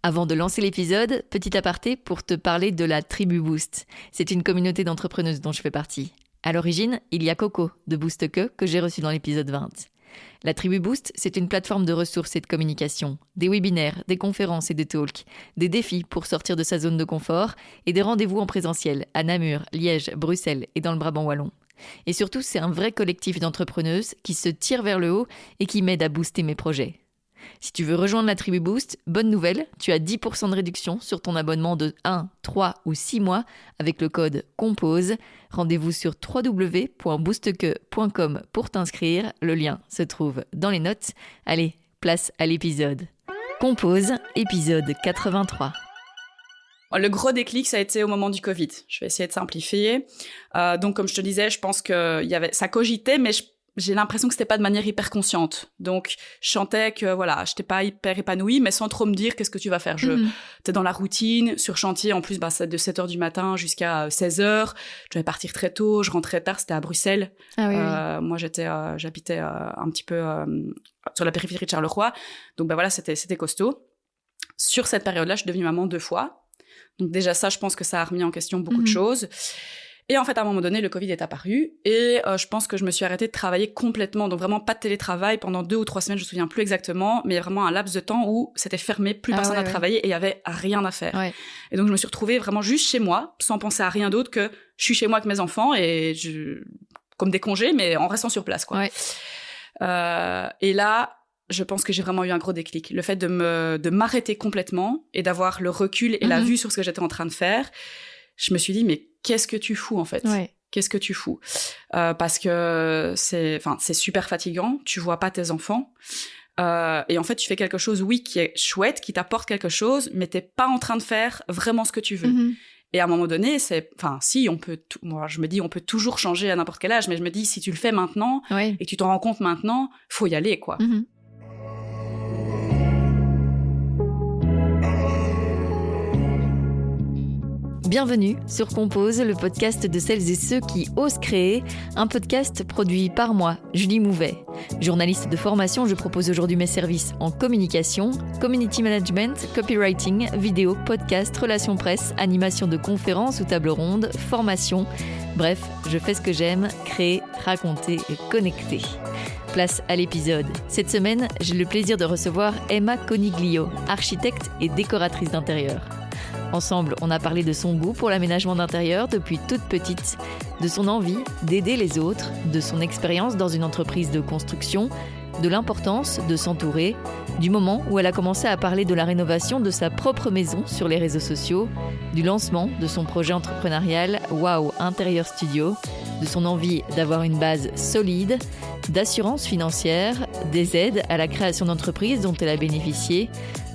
Avant de lancer l'épisode, petit aparté pour te parler de la Tribu Boost. C'est une communauté d'entrepreneuses dont je fais partie. À l'origine, il y a Coco de Boost que j'ai reçu dans l'épisode 20. La Tribu Boost, c'est une plateforme de ressources et de communication, des webinaires, des conférences et des talks, des défis pour sortir de sa zone de confort et des rendez-vous en présentiel à Namur, Liège, Bruxelles et dans le Brabant wallon. Et surtout, c'est un vrai collectif d'entrepreneuses qui se tirent vers le haut et qui m'aident à booster mes projets. Si tu veux rejoindre la Tribu Boost, bonne nouvelle, tu as 10% de réduction sur ton abonnement de 1, 3 ou 6 mois avec le code COMPOSE. Rendez-vous sur www.boostque.com pour t'inscrire. Le lien se trouve dans les notes. Allez, place à l'épisode. Compose, épisode 83. Le gros déclic, ça a été au moment du Covid. Je vais essayer de simplifier. Donc, comme je te disais, je pense que ça cogitait, mais j'ai l'impression que c'était pas de manière hyper consciente. Donc, je sentais que, voilà, j'étais pas hyper épanouie, mais sans trop me dire qu'est-ce que tu vas faire. T'es dans la routine, sur chantier, en plus, c'est de 7h du matin jusqu'à 16h. Je devais partir très tôt, je rentrais tard, c'était à Bruxelles. Ah oui, Moi, j'habitais un petit peu sur la périphérie de Charleroi. Donc, voilà, c'était costaud. Sur cette période-là, je suis devenue maman 2 fois. Donc, déjà, ça, je pense que ça a remis en question beaucoup de choses. Et en fait, à un moment donné, le Covid est apparu et je pense que je me suis arrêtée de travailler complètement. Donc vraiment pas de télétravail pendant 2 ou 3 semaines, je me souviens plus exactement, mais il y a vraiment un laps de temps où c'était fermé, plus personne à travailler et il y avait rien à faire. Ouais. Et donc je me suis retrouvée vraiment juste chez moi, sans penser à rien d'autre que je suis chez moi avec mes enfants et comme des congés, mais en restant sur place, quoi. Ouais. Et là, je pense que j'ai vraiment eu un gros déclic. Le fait de m'arrêter complètement et d'avoir le recul et la vue sur ce que j'étais en train de faire. Je me suis dit, mais qu'est-ce que tu fous, en fait? Ouais. Qu'est-ce que tu fous? Parce que c'est super fatigant. Tu vois pas tes enfants. Et en fait, tu fais quelque chose, oui, qui est chouette, qui t'apporte quelque chose, mais t'es pas en train de faire vraiment ce que tu veux. Et à un moment donné, moi, je me dis, on peut toujours changer à n'importe quel âge, mais je me dis, si tu le fais maintenant, et que tu t'en rends compte maintenant, faut y aller, quoi. Bienvenue sur Compose, le podcast de celles et ceux qui osent créer, un podcast produit par moi, Julie Mouvet. Journaliste de formation, je propose aujourd'hui mes services en communication, community management, copywriting, vidéo, podcast, relations presse, animation de conférences ou tables rondes, formation. Bref, je fais ce que j'aime, créer, raconter et connecter. Place à l'épisode. Cette semaine, j'ai le plaisir de recevoir Emma Coniglio, architecte et décoratrice d'intérieur. Ensemble, on a parlé de son goût pour l'aménagement d'intérieur depuis toute petite, de son envie d'aider les autres, de son expérience dans une entreprise de construction, de l'importance de s'entourer, du moment où elle a commencé à parler de la rénovation de sa propre maison sur les réseaux sociaux, du lancement de son projet entrepreneurial Wow Intérieur Studio, de son envie d'avoir une base solide, d'assurance financière, des aides à la création d'entreprises dont elle a bénéficié,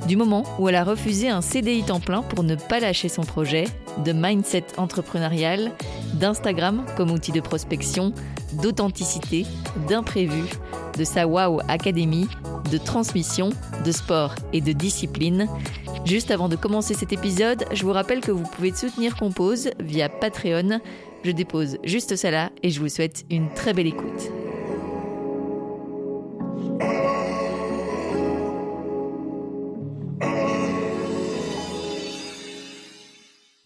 du moment où elle a refusé un CDI temps plein pour ne pas lâcher son projet, de mindset entrepreneurial, d'Instagram comme outil de prospection, d'authenticité, d'imprévu, de sa Wow Academy, de transmission, de sport et de discipline. Juste avant de commencer cet épisode, je vous rappelle que vous pouvez soutenir Compose via Patreon. Je dépose juste ça là et je vous souhaite une très belle écoute.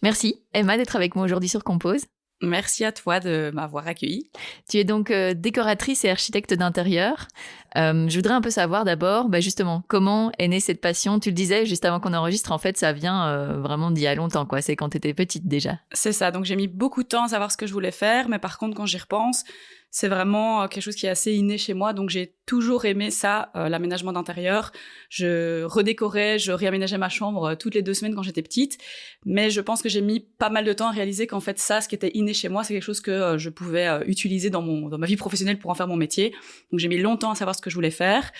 Merci Emma d'être avec moi aujourd'hui sur Compose. Merci à toi de m'avoir accueillie. Tu es donc décoratrice et architecte d'intérieur. Je voudrais un peu savoir d'abord, justement, comment est née cette passion? Tu le disais juste avant qu'on enregistre, en fait, ça vient vraiment d'il y a longtemps, quoi. C'est quand tu étais petite déjà. C'est ça, donc j'ai mis beaucoup de temps à savoir ce que je voulais faire, mais par contre, quand j'y repense, c'est vraiment quelque chose qui est assez inné chez moi, donc j'ai toujours aimé ça, l'aménagement d'intérieur. Je redécorais, je réaménageais ma chambre toutes les 2 semaines quand j'étais petite, mais je pense que j'ai mis pas mal de temps à réaliser qu'en fait ça, ce qui était inné chez moi, c'est quelque chose que je pouvais utiliser dans ma vie professionnelle pour en faire mon métier. Donc j'ai mis longtemps à savoir ce que je voulais faire.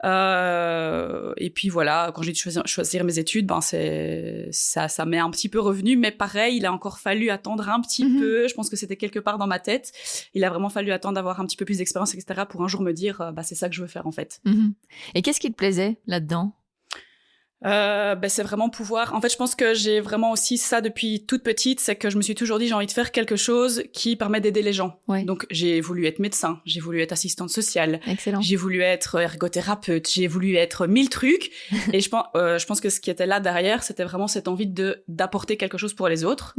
Et puis voilà, quand j'ai dû choisir mes études, ça m'est un petit peu revenu, mais pareil, il a encore fallu attendre un petit peu. Je pense que c'était quelque part dans ma tête. Il a vraiment fallu attendre d'avoir un petit peu plus d'expérience, etc., pour un jour me dire, c'est ça que je veux faire en fait. Et qu'est-ce qui te plaisait là-dedans? C'est vraiment pouvoir. En fait, je pense que j'ai vraiment aussi ça depuis toute petite, c'est que je me suis toujours dit j'ai envie de faire quelque chose qui permet d'aider les gens. Ouais. Donc j'ai voulu être médecin, j'ai voulu être assistante sociale, Excellent. j'ai voulu être ergothérapeute, j'ai voulu être 1000 trucs. Et je pense que ce qui était là derrière, c'était vraiment cette envie d'apporter quelque chose pour les autres.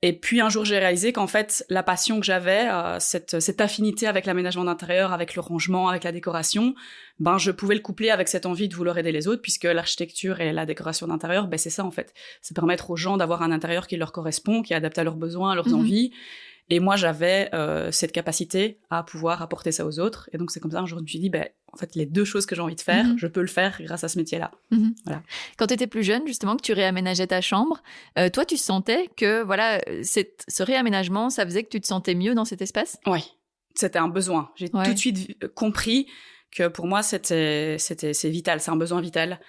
Et puis un jour, j'ai réalisé qu'en fait, la passion que j'avais, cette affinité avec l'aménagement d'intérieur, avec le rangement, avec la décoration, je pouvais le coupler avec cette envie de vouloir aider les autres, puisque l'architecture et la décoration d'intérieur, c'est ça en fait. C'est permettre aux gens d'avoir un intérieur qui leur correspond, qui est adapté à leurs besoins, à leurs envies. Et moi, j'avais cette capacité à pouvoir apporter ça aux autres. Et donc, c'est comme ça, un jour, je me suis dit, en fait, les deux choses que j'ai envie de faire, je peux le faire grâce à ce métier-là. Voilà. Quand tu étais plus jeune, justement, que tu réaménageais ta chambre, toi, tu sentais que voilà, ce réaménagement, ça faisait que tu te sentais mieux dans cet espace ? Oui, c'était un besoin. J'ai tout de suite compris que pour moi, c'est vital, c'est un besoin vital.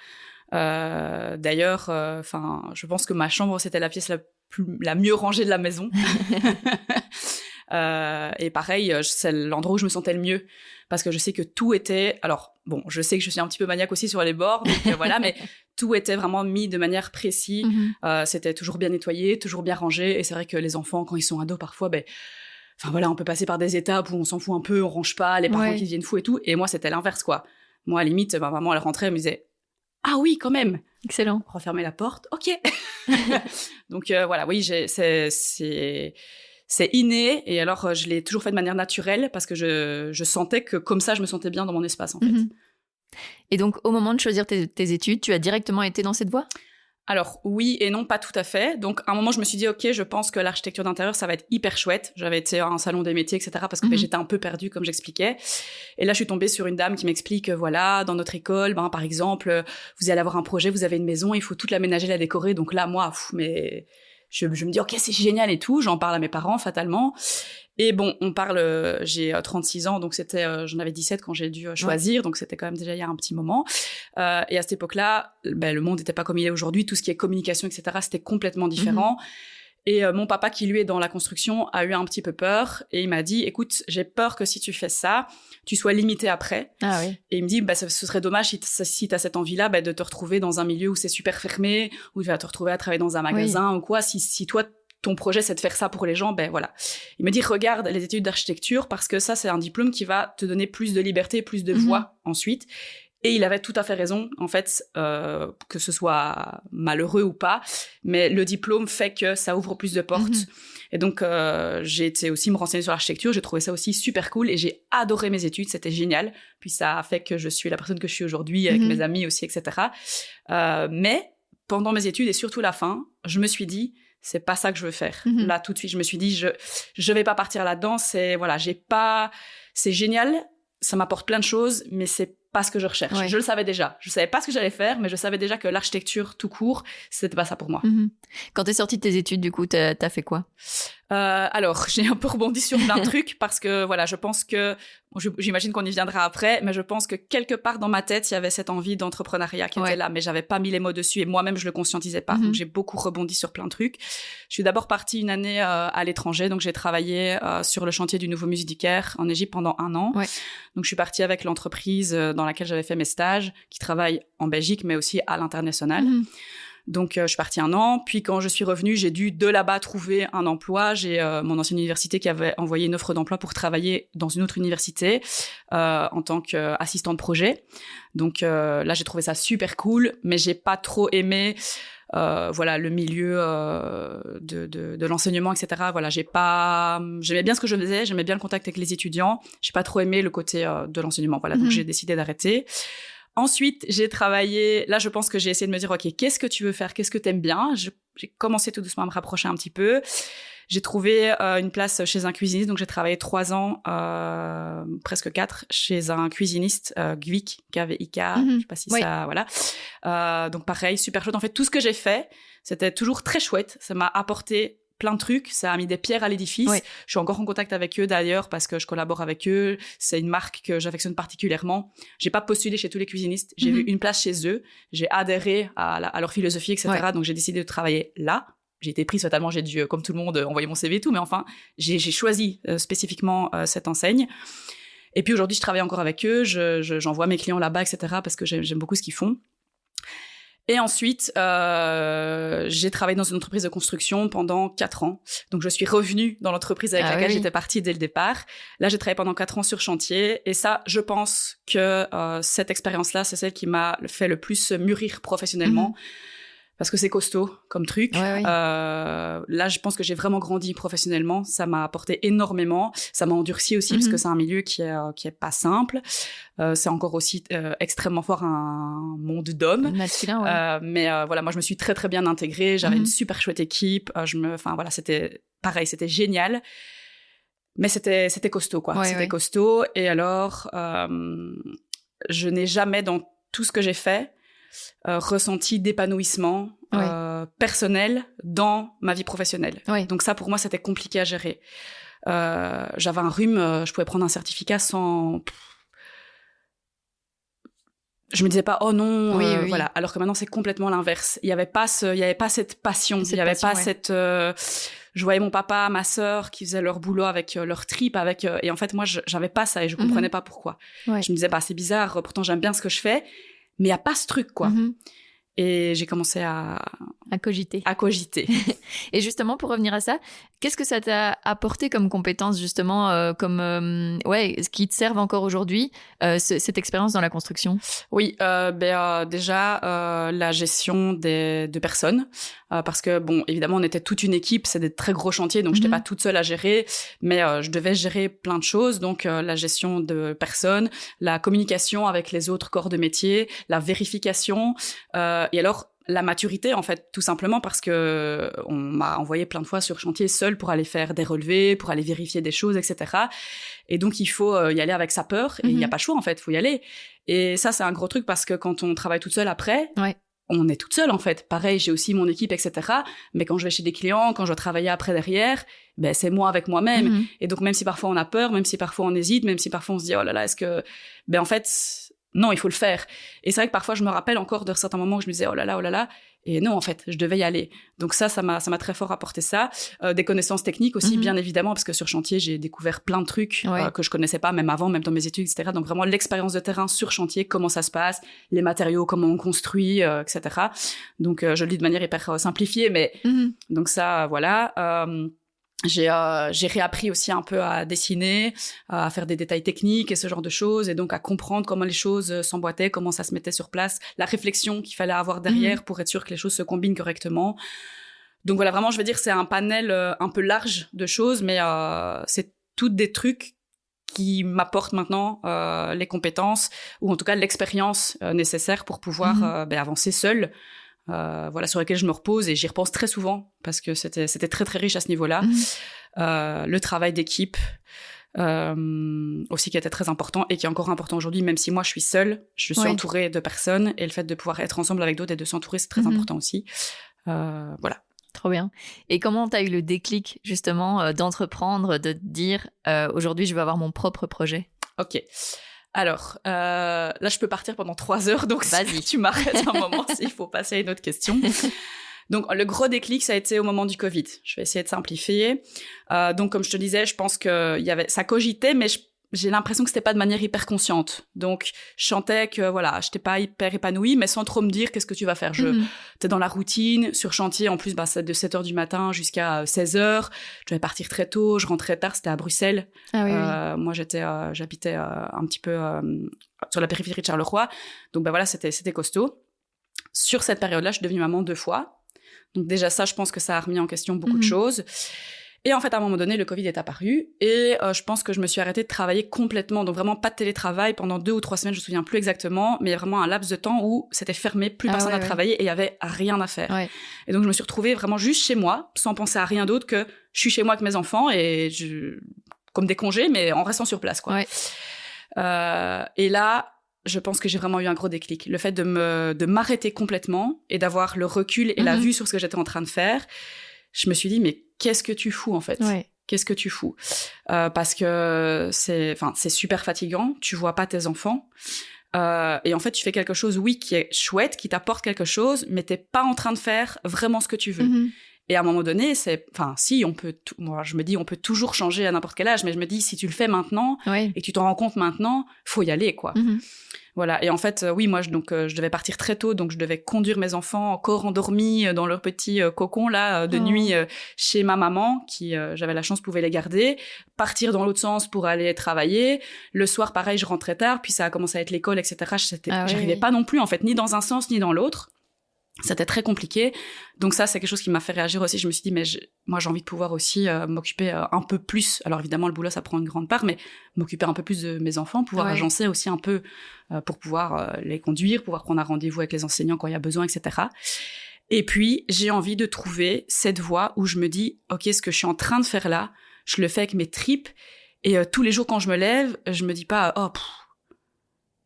D'ailleurs, je pense que ma chambre, c'était la pièce la mieux rangée de la maison. Et pareil, c'est l'endroit où je me sentais le mieux, parce que je sais que tout était... Alors, bon, je sais que je suis un petit peu maniaque aussi sur les bords, donc voilà, mais tout était vraiment mis de manière précise. C'était toujours bien nettoyé, toujours bien rangé, et c'est vrai que les enfants, quand ils sont ados, parfois, on peut passer par des étapes où on s'en fout un peu, on range pas, les parents qui deviennent fous et tout, et moi, c'était l'inverse, quoi. Moi, à la limite, ma maman, elle rentrait, elle me disait « Ah oui, quand même !» Excellent. Refermer la porte, ok. Donc voilà, oui, c'est inné, et alors je l'ai toujours fait de manière naturelle, parce que je sentais que comme ça, je me sentais bien dans mon espace, en fait. Et donc, au moment de choisir tes études, tu as directement été dans cette voie ? Alors, oui et non, pas tout à fait. Donc, à un moment, je me suis dit, ok, je pense que l'architecture d'intérieur, ça va être hyper chouette. J'avais été à un salon des métiers, etc., parce que j'étais un peu perdue, comme j'expliquais. Et là, je suis tombée sur une dame qui m'explique, voilà, dans notre école, par exemple, vous allez avoir un projet, vous avez une maison, il faut toute l'aménager, la décorer. Donc là, moi, je me dis, ok, c'est génial et tout. J'en parle à mes parents, fatalement. Et bon, j'ai 36 ans, donc j'en avais 17 quand j'ai dû choisir, donc c'était quand même déjà il y a un petit moment. Et à cette époque-là, le monde n'était pas comme il est aujourd'hui, tout ce qui est communication, etc., c'était complètement différent. Et mon papa, qui lui est dans la construction, a eu un petit peu peur, et il m'a dit, écoute, j'ai peur que si tu fais ça, tu sois limité après. Ah oui. Et il me dit, ce serait dommage si t'as cette envie-là, de te retrouver dans un milieu où c'est super fermé, où tu vas te retrouver à travailler dans un magasin ou quoi, si toi, ton projet, c'est de faire ça pour les gens, voilà. Il me dit, regarde les études d'architecture, parce que ça, c'est un diplôme qui va te donner plus de liberté, plus de voix ensuite. Et il avait tout à fait raison, en fait, que ce soit malheureux ou pas, mais le diplôme fait que ça ouvre plus de portes. Et donc, j'ai été aussi me renseigner sur l'architecture, j'ai trouvé ça aussi super cool, et j'ai adoré mes études, c'était génial. Puis ça a fait que je suis la personne que je suis aujourd'hui, avec mes amis aussi, etc. Mais pendant mes études, et surtout la fin, je me suis dit, c'est pas ça que je veux faire. Là, tout de suite, je me suis dit, je vais pas partir là-dedans, c'est génial, ça m'apporte plein de choses, mais c'est pas ce que je recherche. Je le savais déjà. Je savais pas ce que j'allais faire, mais je savais déjà que l'architecture tout court, c'était pas ça pour moi. Quand t'es sortie de tes études, du coup, t'as fait quoi ? Alors, j'ai un peu rebondi sur plein de trucs, parce que voilà, je pense que, j'imagine qu'on y viendra après, mais je pense que quelque part dans ma tête, il y avait cette envie d'entrepreneuriat qui était là, mais j'avais pas mis les mots dessus, et moi-même, je le conscientisais pas. Donc, j'ai beaucoup rebondi sur plein de trucs. Je suis d'abord partie une année à l'étranger, donc j'ai travaillé sur le chantier du nouveau musée du Caire en Égypte pendant 1 an. Donc, je suis partie avec l'entreprise dans laquelle j'avais fait mes stages, qui travaille en Belgique, mais aussi à l'international. Donc, je suis partie 1 an. Puis, quand je suis revenue, j'ai dû de là-bas trouver un emploi. J'ai mon ancienne université qui avait envoyé une offre d'emploi pour travailler dans une autre université en tant qu'assistant de projet. Donc, là, j'ai trouvé ça super cool, mais j'ai pas trop aimé le milieu de l'enseignement, etc. Voilà, j'aimais bien ce que je faisais, j'aimais bien le contact avec les étudiants. J'ai pas trop aimé le côté de l'enseignement. Voilà, donc j'ai décidé d'arrêter. Ensuite, j'ai travaillé... Là, je pense que j'ai essayé de me dire, OK, qu'est-ce que tu veux faire ? Qu'est-ce que tu aimes bien ? J'ai commencé tout doucement à me rapprocher un petit peu. J'ai trouvé une place chez un cuisiniste. Donc, j'ai travaillé 3 ans, presque 4, chez un cuisiniste, Gwik, K-V-I-K. Je sais pas si ça... Voilà. Donc, pareil, super chouette. En fait, tout ce que j'ai fait, c'était toujours très chouette. Ça m'a apporté plein de trucs, ça a mis des pierres à l'édifice. Je suis encore en contact avec eux d'ailleurs parce que je collabore avec eux. C'est une marque que j'affectionne particulièrement. J'ai pas postulé chez tous les cuisinistes. J'ai vu une place chez eux. J'ai adhéré à leur philosophie, etc. Donc j'ai décidé de travailler là. J'ai été prise fatalement. J'ai dû, comme tout le monde, envoyer mon CV et tout. Mais enfin, j'ai choisi spécifiquement cette enseigne. Et puis aujourd'hui, je travaille encore avec eux. J'envoie mes clients là-bas, etc. parce que j'aime beaucoup ce qu'ils font. Et ensuite, j'ai travaillé dans une entreprise de construction pendant 4 ans. Donc, je suis revenue dans l'entreprise avec laquelle j'étais partie dès le départ. Là, j'ai travaillé pendant 4 ans sur chantier. Et ça, je pense que cette expérience-là, c'est celle qui m'a fait le plus mûrir professionnellement. Parce que c'est costaud comme truc. Là, je pense que j'ai vraiment grandi professionnellement. Ça m'a apporté énormément. Ça m'a endurci aussi parce que c'est un milieu qui est pas simple. C'est encore aussi extrêmement fort un monde d'hommes. Masculin, mais voilà, moi, je me suis très, très bien intégrée. J'avais une super chouette équipe. Voilà, c'était pareil, c'était génial. Mais c'était costaud, quoi. C'était costaud. Et alors, je n'ai jamais, dans tout ce que j'ai fait, ressenti d'épanouissement personnel dans ma vie professionnelle. Donc ça, pour moi, c'était compliqué à gérer. J'avais un rhume, je pouvais prendre un certificat sans... Je me disais pas, oh non, voilà. Alors que maintenant, c'est complètement l'inverse. Il y avait pas cette passion. Il y avait pas cette... Je voyais mon papa, ma sœur qui faisaient leur boulot avec leur trip, et en fait, moi, j'avais pas ça et je comprenais pas pourquoi. Je me disais, c'est bizarre, pourtant, j'aime bien ce que je fais. Mais il n'y a pas ce truc, quoi. Et j'ai commencé à cogiter. Et justement, pour revenir à ça, qu'est-ce que ça t'a apporté comme compétences, justement, ce qui te servent encore aujourd'hui, cette expérience dans la construction? Oui, déjà, la gestion de personnes. Parce que, bon, évidemment, on était toute une équipe, c'est des très gros chantiers, donc je n'étais pas toute seule à gérer, mais je devais gérer plein de choses. Donc, la gestion de personnes, la communication avec les autres corps de métier, la vérification, et alors... la maturité, en fait, tout simplement parce que on m'a envoyé plein de fois sur chantier seule pour aller faire des relevés, pour aller vérifier des choses, etc. Et donc, il faut y aller avec sa peur. Et il n'y a pas le choix, en fait, il faut y aller. Et ça, c'est un gros truc parce que quand on travaille toute seule après, on est toute seule, en fait. Pareil, j'ai aussi mon équipe, etc. Mais quand je vais chez des clients, quand je dois travailler après derrière, c'est moi avec moi-même. Et donc, même si parfois on a peur, même si parfois on hésite, même si parfois on se dit, oh là là, est-ce que... en fait... non, il faut le faire. Et c'est vrai que parfois, je me rappelle encore de certains moments où je me disais, oh là là. Et non, en fait, je devais y aller. Donc ça m'a très fort apporté ça. Des connaissances techniques aussi, bien évidemment, parce que sur chantier, j'ai découvert plein de trucs que je connaissais pas, même avant, même dans mes études, etc. Donc vraiment, l'expérience de terrain sur chantier, comment ça se passe, les matériaux, comment on construit, etc. Donc, je le dis de manière hyper simplifiée, mais donc ça, voilà. J'ai réappris aussi un peu à dessiner, à faire des détails techniques et ce genre de choses, et donc à comprendre comment les choses s'emboîtaient, comment ça se mettait sur place, la réflexion qu'il fallait avoir derrière pour être sûr que les choses se combinent correctement. Donc voilà, vraiment, je veux dire, c'est un panel un peu large de choses, mais c'est toutes des trucs qui m'apportent maintenant les compétences, ou en tout cas l'expérience nécessaire pour pouvoir avancer seule. Voilà, sur lesquels je me repose et j'y repense très souvent parce que c'était très très riche à ce niveau-là. Le travail d'équipe aussi qui était très important et qui est encore important aujourd'hui, même si moi je suis seule, je suis entourée de personnes, et le fait de pouvoir être ensemble avec d'autres et de s'entourer, c'est très important aussi. Voilà. Trop bien. Et comment tu as eu le déclic justement d'entreprendre, de te dire aujourd'hui je veux avoir mon propre projet? Ok. Alors, là, je peux partir pendant 3 heures, donc vas-y, tu m'arrêtes un moment s'il faut passer à une autre question. Donc, le gros déclic, ça a été au moment du Covid. Je vais essayer de simplifier. Donc, comme je te disais, je pense que ça cogitait, mais j'ai l'impression que c'était pas de manière hyper consciente. Donc, je sentais que, voilà, j'étais pas hyper épanouie, mais sans trop me dire qu'est-ce que tu vas faire. T'es dans la routine, sur chantier, en plus, c'est de 7h du matin jusqu'à 16h. Je devais partir très tôt, je rentrais tard, c'était à Bruxelles. Moi, j'habitais un petit peu sur la périphérie de Charleroi. Donc, voilà, c'était costaud. Sur cette période-là, je suis devenue maman 2 fois. Donc, déjà, ça, je pense que ça a remis en question beaucoup de choses. Et en fait, à un moment donné, le Covid est apparu et je pense que je me suis arrêtée de travailler complètement. Donc vraiment pas de télétravail pendant 2 ou 3 semaines, je me souviens plus exactement, mais il y a vraiment un laps de temps où c'était fermé, plus personne à travailler et il y avait rien à faire. Et donc je me suis retrouvée vraiment juste chez moi, sans penser à rien d'autre que je suis chez moi avec mes enfants et comme des congés, mais en restant sur place, quoi. Et là, je pense que j'ai vraiment eu un gros déclic. Le fait de m'arrêter complètement et d'avoir le recul et la vue sur ce que j'étais en train de faire, je me suis dit, mais qu'est-ce que tu fous, en fait? Qu'est-ce que tu fous? Parce que c'est super fatigant. Tu vois pas tes enfants. Et en fait, tu fais quelque chose, qui est chouette, qui t'apporte quelque chose, mais t'es pas en train de faire vraiment ce que tu veux. Et à un moment donné, moi, je me dis, on peut toujours changer à n'importe quel âge, mais je me dis, si tu le fais maintenant et que tu t'en rends compte maintenant, faut y aller, quoi. Voilà. Et en fait, oui, moi, je devais partir très tôt, donc je devais conduire mes enfants encore endormis dans leur petit cocon là de nuit chez ma maman, qui j'avais la chance pouvait les garder, partir dans l'autre sens pour aller travailler. Le soir, pareil, je rentrais tard, puis ça a commencé à être l'école, etc. J'arrivais pas non plus, en fait, ni dans un sens ni dans l'autre. C'était très compliqué. Donc ça, c'est quelque chose qui m'a fait réagir aussi. Je me suis dit, mais moi, j'ai envie de pouvoir aussi m'occuper un peu plus. Alors évidemment, le boulot, ça prend une grande part, mais m'occuper un peu plus de mes enfants, pouvoir agencer aussi un peu pour pouvoir les conduire, pouvoir prendre un rendez-vous avec les enseignants quand il y a besoin, etc. Et puis, j'ai envie de trouver cette voie où je me dis, OK, ce que je suis en train de faire là, je le fais avec mes tripes. Et tous les jours, quand je me lève, je me dis pas,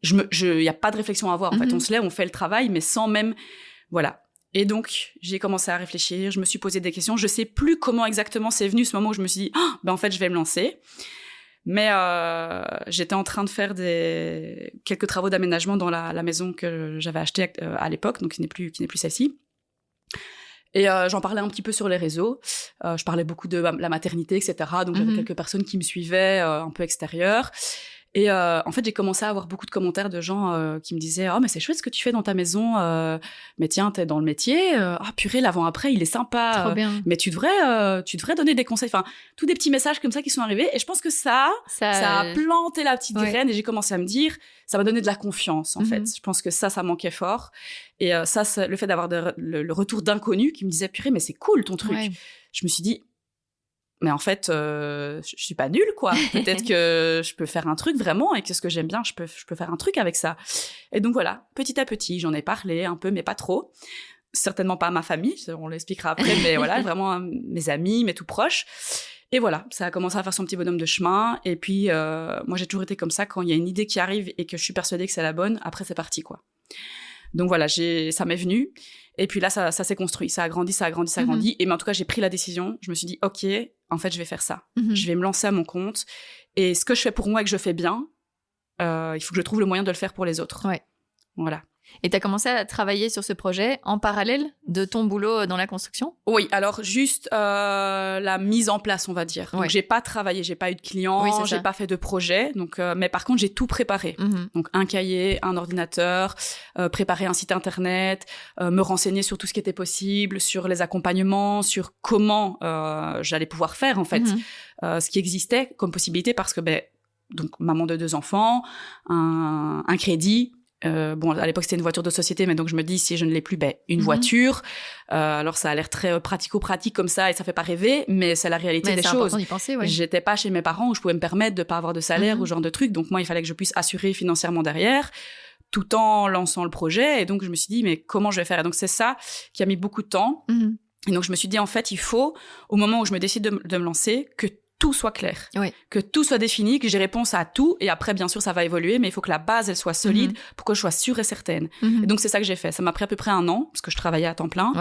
y a pas de réflexion à avoir. En fait, on se lève, on fait le travail, mais sans même... Voilà. Et donc, j'ai commencé à réfléchir, je me suis posé des questions. Je sais plus comment exactement c'est venu ce moment où je me suis dit, en fait, je vais me lancer. Mais j'étais en train de faire quelques travaux d'aménagement dans la maison que j'avais achetée à l'époque, donc qui n'est plus celle-ci. Et j'en parlais un petit peu sur les réseaux. Je parlais beaucoup de la maternité, etc. Donc, j'avais quelques personnes qui me suivaient, un peu extérieures. Et en fait, j'ai commencé à avoir beaucoup de commentaires de gens qui me disaient « Oh, mais c'est chouette ce que tu fais dans ta maison. Mais tiens, t'es dans le métier. Purée, l'avant-après, il est sympa. Trop bien. Mais tu devrais donner des conseils. » Enfin, tous des petits messages comme ça qui sont arrivés. Et je pense que ça a planté la petite graine. Et j'ai commencé à me dire, ça m'a donné de la confiance, en fait. Je pense que ça manquait fort. Et ça, le fait d'avoir le retour d'inconnus qui me disaient « Purée, mais c'est cool ton truc. » Je me suis dit, mais en fait, je suis pas nulle, quoi. Peut-être que je peux faire un truc vraiment et que ce que j'aime bien, je peux faire un truc avec ça. Et donc voilà, petit à petit, j'en ai parlé un peu, mais pas trop. Certainement pas à ma famille, on l'expliquera après, mais voilà, vraiment mes amis, mes tout proches. Et voilà, ça a commencé à faire son petit bonhomme de chemin. Et puis, moi, j'ai toujours été comme ça. Quand il y a une idée qui arrive et que je suis persuadée que c'est la bonne, après, c'est parti, quoi. Donc voilà, ça m'est venu. Et puis là, ça s'est construit. Ça a grandi. Et mais en tout cas, j'ai pris la décision. Je me suis dit, OK, en fait, je vais faire ça. Je vais me lancer à mon compte. Et ce que je fais pour moi et que je fais bien, il faut que je trouve le moyen de le faire pour les autres. Ouais. Voilà. Et tu as commencé à travailler sur ce projet en parallèle de ton boulot dans la construction ? Oui, alors juste la mise en place, on va dire. Donc, j'ai pas travaillé, j'ai pas eu de clients, j'ai pas fait de projet. Donc, mais par contre, j'ai tout préparé. Donc, un cahier, un ordinateur, préparer un site internet, me renseigner sur tout ce qui était possible, sur les accompagnements, sur comment j'allais pouvoir faire, en fait, ce qui existait comme possibilité parce que, donc, maman de 2 enfants, un crédit. Bon, à l'époque, c'était une voiture de société, mais donc je me dis, si je ne l'ai plus, une voiture. Alors, ça a l'air très pratico-pratique comme ça et ça fait pas rêver, mais c'est la réalité des choses. C'est important d'y penser, J'étais pas chez mes parents où je pouvais me permettre de pas avoir de salaire ou ce genre de truc. Donc, moi, il fallait que je puisse assurer financièrement derrière, tout en lançant le projet. Et donc, je me suis dit, mais comment je vais faire? Et donc, c'est ça qui a mis beaucoup de temps. Et donc, je me suis dit, en fait, il faut, au moment où je me décide de me lancer, que tout soit clair, que tout soit défini, que j'ai réponse à tout. Et après, bien sûr, ça va évoluer, mais il faut que la base, elle soit solide pour que je sois sûre et certaine. Et donc, c'est ça que j'ai fait. Ça m'a pris à peu près 1 an, parce que je travaillais à temps plein.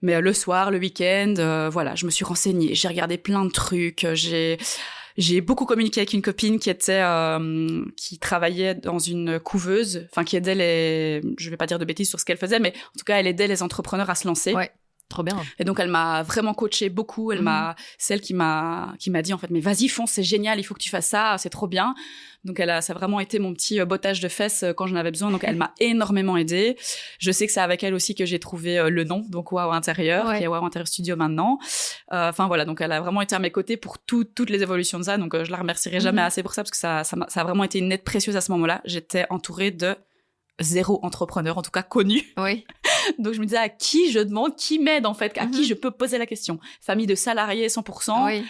Mais le soir, le week-end, voilà, je me suis renseignée. J'ai regardé plein de trucs. J'ai beaucoup communiqué avec une copine qui travaillait dans une couveuse, enfin, qui aidait je vais pas dire de bêtises sur ce qu'elle faisait, mais en tout cas, elle aidait les entrepreneurs à se lancer. Trop bien. Et donc, elle m'a vraiment coachée beaucoup. C'est elle qui m'a dit, en fait, mais vas-y, fonce, c'est génial, il faut que tu fasses ça, c'est trop bien. Donc, ça a vraiment été mon petit bottage de fesses quand j'en avais besoin. Donc, elle m'a énormément aidée. Je sais que c'est avec elle aussi que j'ai trouvé le nom, donc Wow Intérieur, qui est Wow Intérieur Studio maintenant. Enfin, voilà, donc elle a vraiment été à mes côtés pour toutes les évolutions de ça. Donc, je la remercierai jamais assez pour ça, parce que ça a vraiment été une aide précieuse à ce moment-là. J'étais entourée de 0 entrepreneur, en tout cas connu. Donc, je me disais à qui je demande, qui m'aide, en fait, à qui je peux poser la question. Famille de salariés, 100%.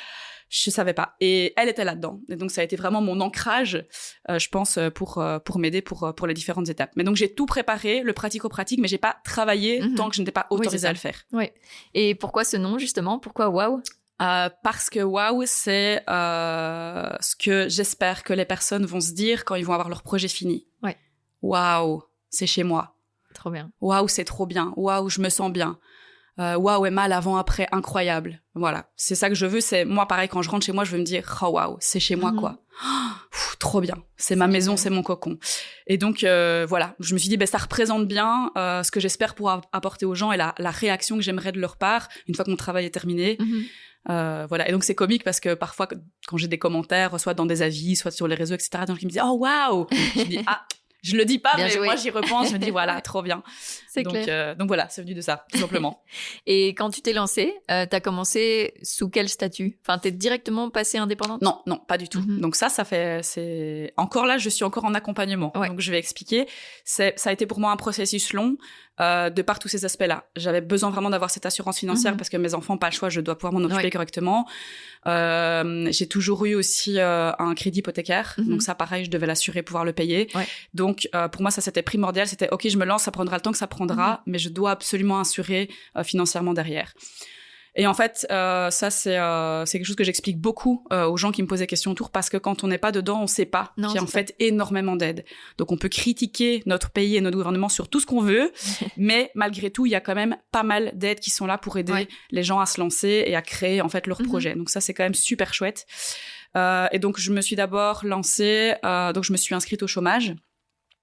Je savais pas. Et elle était là-dedans. Et donc, ça a été vraiment mon ancrage, je pense, pour m'aider pour les différentes étapes. Mais donc, j'ai tout préparé, le pratico-pratique, mais j'ai pas travaillé tant que je n'étais pas autorisée à le faire. Et pourquoi ce nom, justement? Pourquoi Wow? Parce que Wow, c'est ce que j'espère que les personnes vont se dire quand ils vont avoir leur projet fini. Wow, c'est chez moi. Trop bien. Waouh, c'est trop bien. Waouh, je me sens bien. waouh, Emma, l'avant après incroyable. Voilà, c'est ça que je veux. C'est moi pareil, quand je rentre chez moi, je veux me dire oh waouh, c'est chez moi quoi. Trop bien, c'est ma maison, c'est mon cocon. Et donc voilà, je me suis dit ça représente bien ce que j'espère pouvoir apporter aux gens et la réaction que j'aimerais de leur part une fois que mon travail est terminé. Voilà, et donc c'est comique parce que parfois quand j'ai des commentaires, soit dans des avis, soit sur les réseaux, etc., donc ils me disent oh waouh, je dis je le dis pas, bien mais joué. Moi j'y repense, je me dis voilà, trop bien. C'est clair. Donc voilà, c'est venu de ça, tout simplement. Et quand tu t'es lancée, t'as commencé sous quel statut? Enfin, t'es directement passée indépendante? Non, pas du tout. Donc c'est encore là, je suis encore en accompagnement. Ouais. Donc je vais expliquer. Ça a été pour moi un processus long de par tous ces aspects-là. J'avais besoin vraiment d'avoir cette assurance financière parce que mes enfants, pas le choix, je dois pouvoir m'en occuper correctement. J'ai toujours eu aussi un crédit hypothécaire. Donc ça, pareil, je devais l'assurer, pouvoir le payer. Ouais. Donc pour moi, ça c'était primordial. C'était ok, je me lance, ça prendra le temps que ça prendra, mais je dois absolument assurer financièrement derrière. Et en fait, ça c'est quelque chose que j'explique beaucoup aux gens qui me posent des questions autour, parce que quand on n'est pas dedans, on sait pas qu'il y a en fait énormément d'aide. Donc on peut critiquer notre pays et notre gouvernement sur tout ce qu'on veut, mais malgré tout, il y a quand même pas mal d'aides qui sont là pour aider les gens à se lancer et à créer en fait leur projet. Donc ça c'est quand même super chouette. Et donc je me suis d'abord lancée, donc je me suis inscrite au chômage.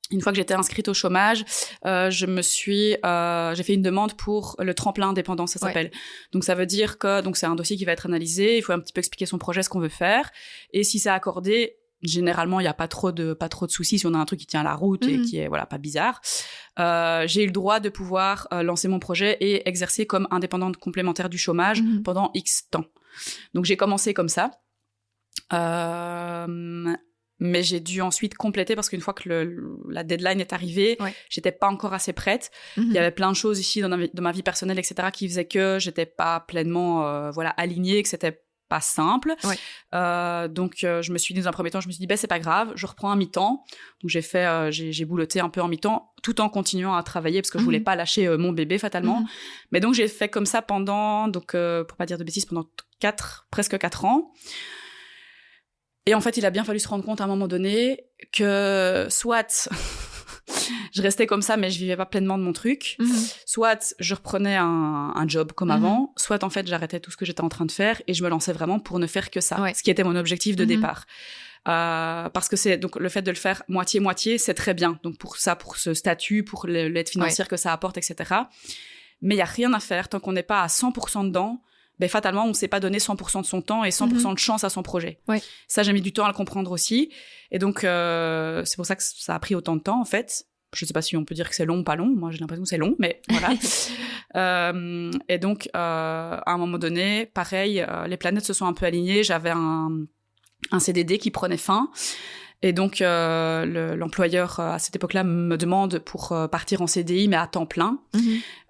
Une fois que j'étais inscrite au chômage, j'ai fait une demande pour le tremplin indépendant, ça s'appelle. Donc ça veut dire que c'est un dossier qui va être analysé, il faut un petit peu expliquer son projet, ce qu'on veut faire, et si c'est accordé, généralement il y a pas trop de soucis si on a un truc qui tient la route et qui est pas bizarre. J'ai eu le droit de pouvoir lancer mon projet et exercer comme indépendante complémentaire du chômage pendant X temps. Donc j'ai commencé comme ça. Mais j'ai dû ensuite compléter parce qu'une fois que la deadline est arrivée, j'étais pas encore assez prête. Il y avait plein de choses ici dans ma vie personnelle, etc., qui faisaient que j'étais pas pleinement alignée, que c'était pas simple. Donc je me suis dit dans un premier temps, je me suis dit c'est pas grave, je reprends un mi-temps. Donc j'ai bouloté un peu en mi-temps tout en continuant à travailler parce que je voulais pas lâcher mon bébé fatalement. Mais donc j'ai fait comme ça pendant pour pas dire de bêtises, pendant presque 4 ans. Et en fait, il a bien fallu se rendre compte à un moment donné que soit je restais comme ça, mais je vivais pas pleinement de mon truc, soit je reprenais un job comme avant, soit en fait j'arrêtais tout ce que j'étais en train de faire et je me lançais vraiment pour ne faire que ça, ce qui était mon objectif de départ. Parce que c'est donc le fait de le faire moitié-moitié, c'est très bien. Donc pour ce statut, pour l'aide financière que ça apporte, etc. Mais il y a rien à faire tant qu'on n'est pas à 100% dedans. Fatalement, on ne s'est pas donné 100% de son temps et 100% de chance à son projet. Ça, j'ai mis du temps à le comprendre aussi. Et donc, c'est pour ça que ça a pris autant de temps, en fait. Je ne sais pas si on peut dire que c'est long ou pas long. Moi, j'ai l'impression que c'est long, mais voilà. Et donc, à un moment donné, pareil, les planètes se sont un peu alignées. J'avais un CDD qui prenait fin. Et donc, l'employeur, à cette époque-là, me demande pour partir en CDI, mais à temps plein.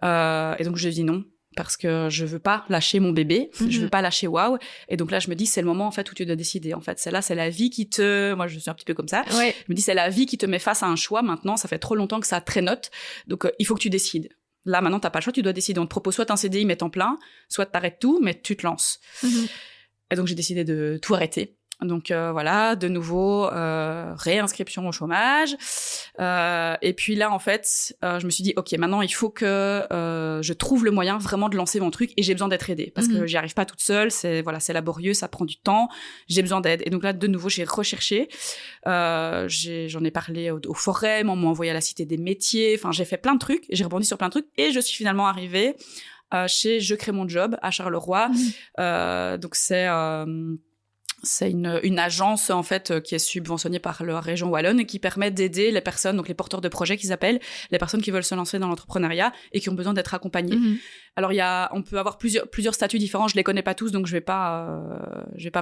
Et donc, je dis non. Parce que je veux pas lâcher mon bébé, je veux pas lâcher Wow. Et donc là, je me dis, c'est le moment, en fait, où tu dois décider. En fait, c'est la vie qui moi, je suis un petit peu comme ça. Je me dis, c'est la vie qui te met face à un choix. Maintenant, ça fait trop longtemps que ça traînote. Donc, il faut que tu décides. Là, maintenant, t'as pas le choix, tu dois décider. On te propose soit un CDI, mais temps plein, soit t'arrêtes tout, mais tu te lances. Et donc, j'ai décidé de tout arrêter. Donc voilà, de nouveau réinscription au chômage. Et puis là, en fait, je me suis dit, ok, maintenant il faut que je trouve le moyen vraiment de lancer mon truc et j'ai besoin d'être aidée parce que j'y arrive pas toute seule. C'est laborieux, ça prend du temps. J'ai besoin d'aide. Et donc là, de nouveau, j'ai recherché. J'en ai parlé aux forums, on m'a envoyé à la Cité des métiers. Enfin, j'ai fait plein de trucs. J'ai rebondi sur plein de trucs et je suis finalement arrivée chez Je crée mon job à Charleroi. Donc c'est une agence en fait qui est subventionnée par la région wallonne et qui permet d'aider les personnes, donc les porteurs de projets qu'ils appellent, les personnes qui veulent se lancer dans l'entrepreneuriat et qui ont besoin d'être accompagnées. Alors on peut avoir plusieurs statuts différents, je les connais pas tous donc je vais pas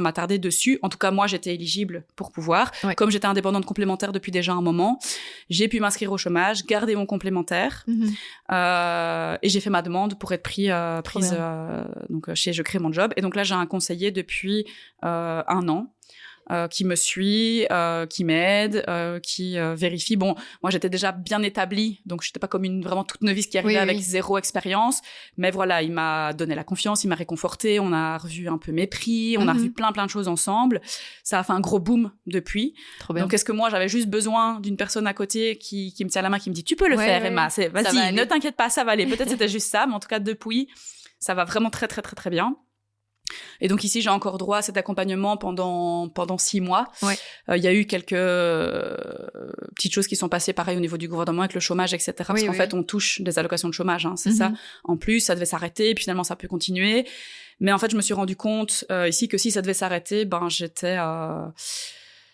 m'attarder dessus. En tout cas moi j'étais éligible pour pouvoir. Comme j'étais indépendante complémentaire depuis déjà un moment, j'ai pu m'inscrire au chômage, garder mon complémentaire et j'ai fait ma demande pour être prise donc chez Je crée mon job. Et donc là j'ai un conseiller depuis 1 an. qui me suit, qui m'aide, qui vérifie. Bon, moi, j'étais déjà bien établie, donc je n'étais pas comme une vraiment toute novice qui arrivait avec zéro expérience. Mais voilà, il m'a donné la confiance, il m'a réconfortée. On a revu un peu mes prix, on a revu plein de choses ensemble. Ça a fait un gros boom depuis. Trop bien. Donc, est-ce que moi, j'avais juste besoin d'une personne à côté qui me tient la main, qui me dit « Tu peux le faire, Emma. Vas-y, ne t'inquiète pas, ça va aller. » Peut-être c'était juste ça, mais en tout cas, depuis, ça va vraiment très, très, très, très bien. Et donc ici, j'ai encore droit à cet accompagnement pendant 6 mois. Il y a eu quelques petites choses qui sont passées pareil au niveau du gouvernement avec le chômage, etc. Parce qu'en fait, on touche des allocations de chômage, c'est ça. En plus, ça devait s'arrêter, et puis finalement, ça peut continuer. Mais en fait, je me suis rendu compte ici que si ça devait s'arrêter,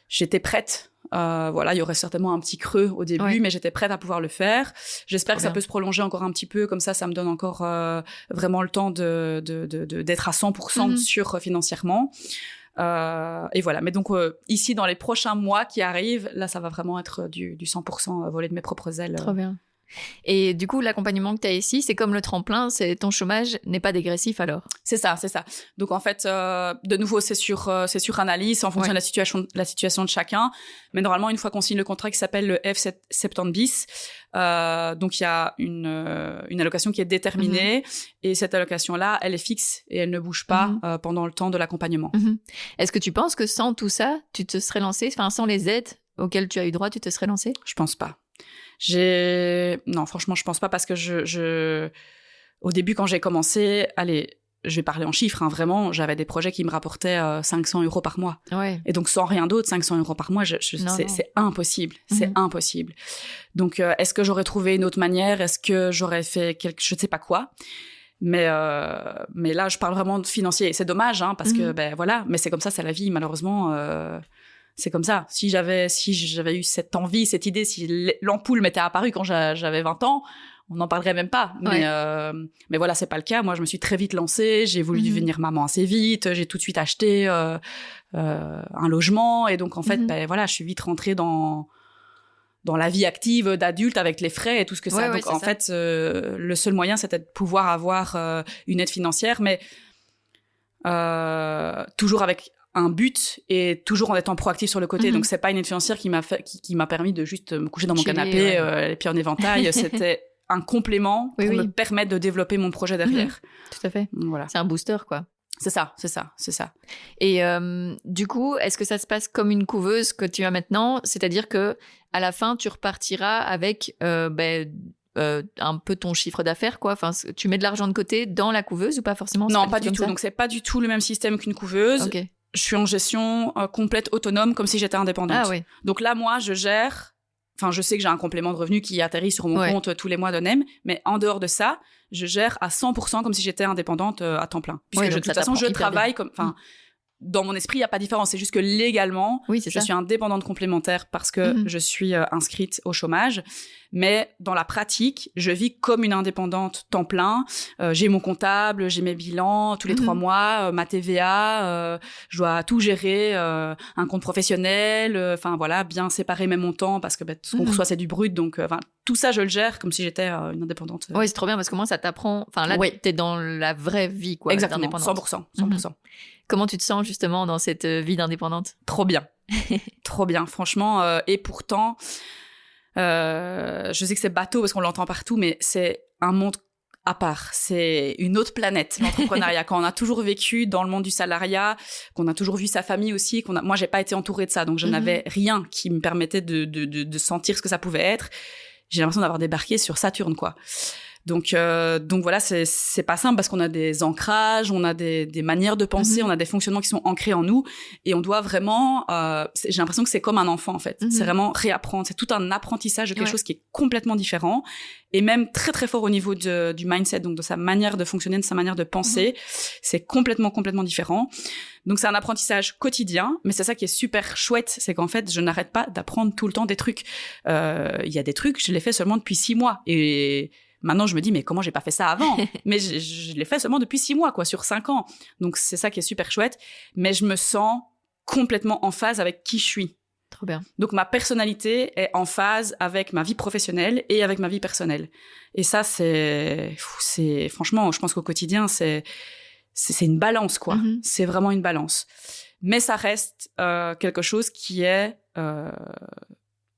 j'étais prête. Voilà, il y aurait certainement un petit creux au début, mais j'étais prête à pouvoir le faire. J'espère que ça peut se prolonger encore un petit peu, comme ça me donne encore vraiment le temps d'être à 100% sûr financièrement. Et voilà. Mais donc ici, dans les prochains mois qui arrivent, là, ça va vraiment être du 100% volé de mes propres ailes. Trop bien. Et du coup, l'accompagnement que tu as ici, c'est comme le tremplin, ton chômage n'est pas dégressif alors? C'est ça. Donc en fait, de nouveau, c'est sur analyse, en fonction de la situation de chacun. Mais normalement, une fois qu'on signe le contrat qui s'appelle le F70 bis, donc il y a une allocation qui est déterminée, et cette allocation-là, elle est fixe et elle ne bouge pas pendant le temps de l'accompagnement. Est-ce que tu penses que sans tout ça, tu te serais lancé, enfin sans les aides auxquelles tu as eu droit, tu te serais lancé? Je pense pas. Non, franchement, je pense pas, parce que au début, quand j'ai commencé, allez, je vais parler en chiffres, vraiment, j'avais des projets qui me rapportaient 500 € par mois. Et donc, sans rien d'autre, 500 € par mois, c'est impossible. C'est impossible. Donc, est-ce que j'aurais trouvé une autre manière? Est-ce que j'aurais fait je ne sais pas quoi? Mais là, je parle vraiment de financier. C'est dommage, parce que, voilà, mais c'est comme ça, c'est la vie, malheureusement. C'est comme ça. Si j'avais eu cette envie, cette idée, si l'ampoule m'était apparue quand j'avais 20 ans, on n'en parlerait même pas. Mais voilà, c'est pas le cas. Moi, je me suis très vite lancée. J'ai voulu devenir maman assez vite. J'ai tout de suite acheté un logement. Et donc, en fait, voilà, je suis vite rentrée dans la vie active d'adulte avec les frais et tout ce que ça. Donc, en fait, le seul moyen, c'était de pouvoir avoir une aide financière, mais toujours avec un but et toujours en étant proactif sur le côté. Donc, c'est pas une aide financière qui m'a permis de juste me coucher dans mon canapé, les pieds en éventail. C'était un complément pour me permettre de développer mon projet derrière. Tout à fait. Voilà. C'est un booster, quoi. C'est ça. Et du coup, est-ce que ça se passe comme une couveuse que tu as maintenant? C'est-à-dire que à la fin, tu repartiras avec un peu ton chiffre d'affaires, quoi. Enfin, tu mets de l'argent de côté dans la couveuse ou pas forcément? Non, pas du tout. Donc, c'est pas du tout le même système qu'une couveuse. Okay. Je suis en gestion complète autonome, comme si j'étais indépendante. Donc là, moi, je gère... Enfin, je sais que j'ai un complément de revenu qui atterrit sur mon compte tous les mois de NEM, mais en dehors de ça, je gère à 100% comme si j'étais indépendante à temps plein. Puisque de toute façon, je travaille comme... Enfin, dans mon esprit, il n'y a pas de différence. C'est juste que légalement, je suis indépendante complémentaire parce que je suis inscrite au chômage. Mais dans la pratique, je vis comme une indépendante temps plein. J'ai mon comptable, j'ai mes bilans tous les 3 mois, ma TVA, je dois tout gérer, un compte professionnel, enfin voilà, bien séparer mes montants parce que ce qu'on reçoit, c'est du brut. Donc, tout ça, je le gère comme si j'étais une indépendante. Oui, c'est trop bien parce que moi, ça t'apprend... Enfin, là, t'es dans la vraie vie, quoi. Exactement, 100%. Comment tu te sens, justement, dans cette vie d'indépendante? Trop bien. Trop bien, franchement. Et pourtant, je sais que c'est bateau parce qu'on l'entend partout, mais c'est un monde à part. C'est une autre planète, l'entrepreneuriat. Quand on a toujours vécu dans le monde du salariat, qu'on a toujours vu sa famille aussi, moi, j'ai pas été entourée de ça, donc je n'avais rien qui me permettait de sentir ce que ça pouvait être. J'ai l'impression d'avoir débarqué sur Saturne, quoi. Donc voilà, c'est pas simple parce qu'on a des ancrages, on a des manières de penser, on a des fonctionnements qui sont ancrés en nous et on doit vraiment, j'ai l'impression que c'est comme un enfant en fait. C'est vraiment réapprendre, c'est tout un apprentissage de quelque chose qui est complètement différent et même très très fort au niveau du mindset, donc de sa manière de fonctionner, de sa manière de penser. C'est complètement différent. Donc c'est un apprentissage quotidien, mais c'est ça qui est super chouette, c'est qu'en fait je n'arrête pas d'apprendre tout le temps des trucs. Il y a des trucs, je les fais seulement depuis 6 mois et maintenant, je me dis, mais comment j'ai pas fait ça avant? Mais je l'ai fait seulement depuis 6 mois, quoi, sur 5 ans. Donc, c'est ça qui est super chouette. Mais je me sens complètement en phase avec qui je suis. Trop bien. Donc, ma personnalité est en phase avec ma vie professionnelle et avec ma vie personnelle. Et ça, c'est franchement, je pense qu'au quotidien, c'est c'est une balance, quoi. C'est vraiment une balance. Mais ça reste quelque chose qui est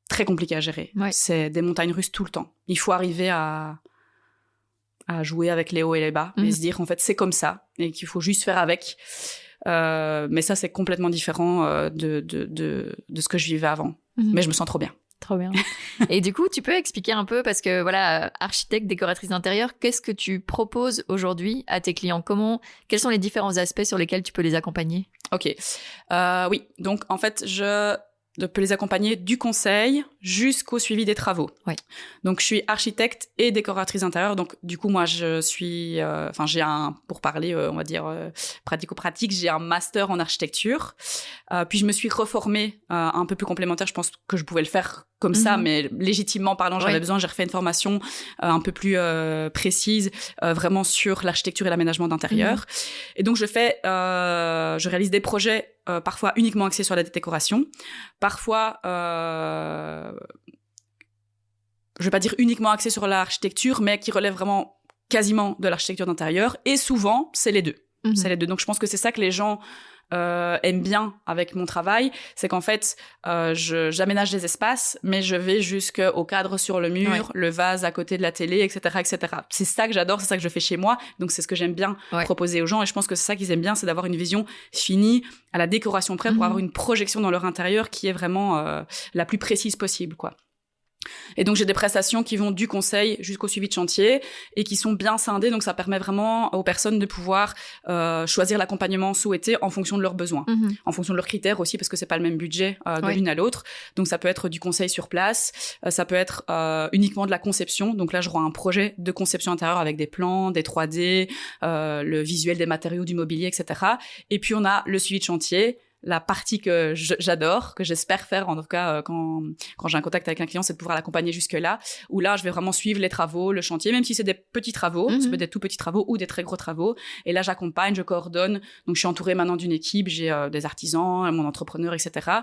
très compliqué à gérer. Ouais. C'est des montagnes russes tout le temps. Il faut arriver à jouer avec les hauts et les bas et se dire, en fait, c'est comme ça et qu'il faut juste faire avec. Mais ça, c'est complètement différent de ce que je vivais avant. Mais je me sens trop bien. Trop bien. Et du coup, tu peux expliquer un peu, parce que voilà, architecte, décoratrice d'intérieur, qu'est-ce que tu proposes aujourd'hui à tes clients ? Quels sont les différents aspects sur lesquels tu peux les accompagner ? Ok. Oui. Donc, en fait, je peux les accompagner du conseil jusqu'au suivi des travaux. Oui. Donc, je suis architecte et décoratrice d'intérieur. Donc, du coup, moi, je suis... j'ai pour parler, on va dire, pratico-pratique, j'ai un master en architecture. Puis, je me suis reformée un peu plus complémentaire. Je pense que je pouvais le faire comme ça, mais légitimement parlant, j'avais besoin. J'ai refait une formation un peu plus précise, vraiment sur l'architecture et l'aménagement d'intérieur. Et donc, je réalise des projets parfois uniquement axés sur la décoration, parfois, je vais pas dire uniquement axés sur l'architecture, mais qui relèvent vraiment quasiment de l'architecture d'intérieur. Et souvent, c'est les deux. C'est les deux. Donc, je pense que c'est ça que les gens aiment bien avec mon travail, c'est qu'en fait, j'aménage des espaces, mais je vais jusqu'au cadre sur le mur, le vase à côté de la télé, etc., etc. C'est ça que j'adore, c'est ça que je fais chez moi. Donc, c'est ce que j'aime bien proposer aux gens. Et je pense que c'est ça qu'ils aiment bien, c'est d'avoir une vision finie, à la décoration près, pour avoir une projection dans leur intérieur qui est vraiment la plus précise possible, quoi. Et donc, j'ai des prestations qui vont du conseil jusqu'au suivi de chantier et qui sont bien scindées. Donc, ça permet vraiment aux personnes de pouvoir choisir l'accompagnement souhaité en fonction de leurs besoins, en fonction de leurs critères aussi, parce que c'est pas le même budget de l'une à l'autre. Donc, ça peut être du conseil sur place, ça peut être uniquement de la conception. Donc là, je vois un projet de conception intérieure avec des plans, des 3D, le visuel des matériaux, du mobilier, etc. Et puis, on a le suivi de chantier. La partie que j'adore, que j'espère faire, en tout cas, quand j'ai un contact avec un client, c'est de pouvoir l'accompagner jusque-là, où là, je vais vraiment suivre les travaux, le chantier, même si c'est des petits travaux, ça peut être tout petits travaux ou des très gros travaux. Et là, j'accompagne, je coordonne. Donc, je suis entourée maintenant d'une équipe, j'ai des artisans, mon entrepreneur, etc.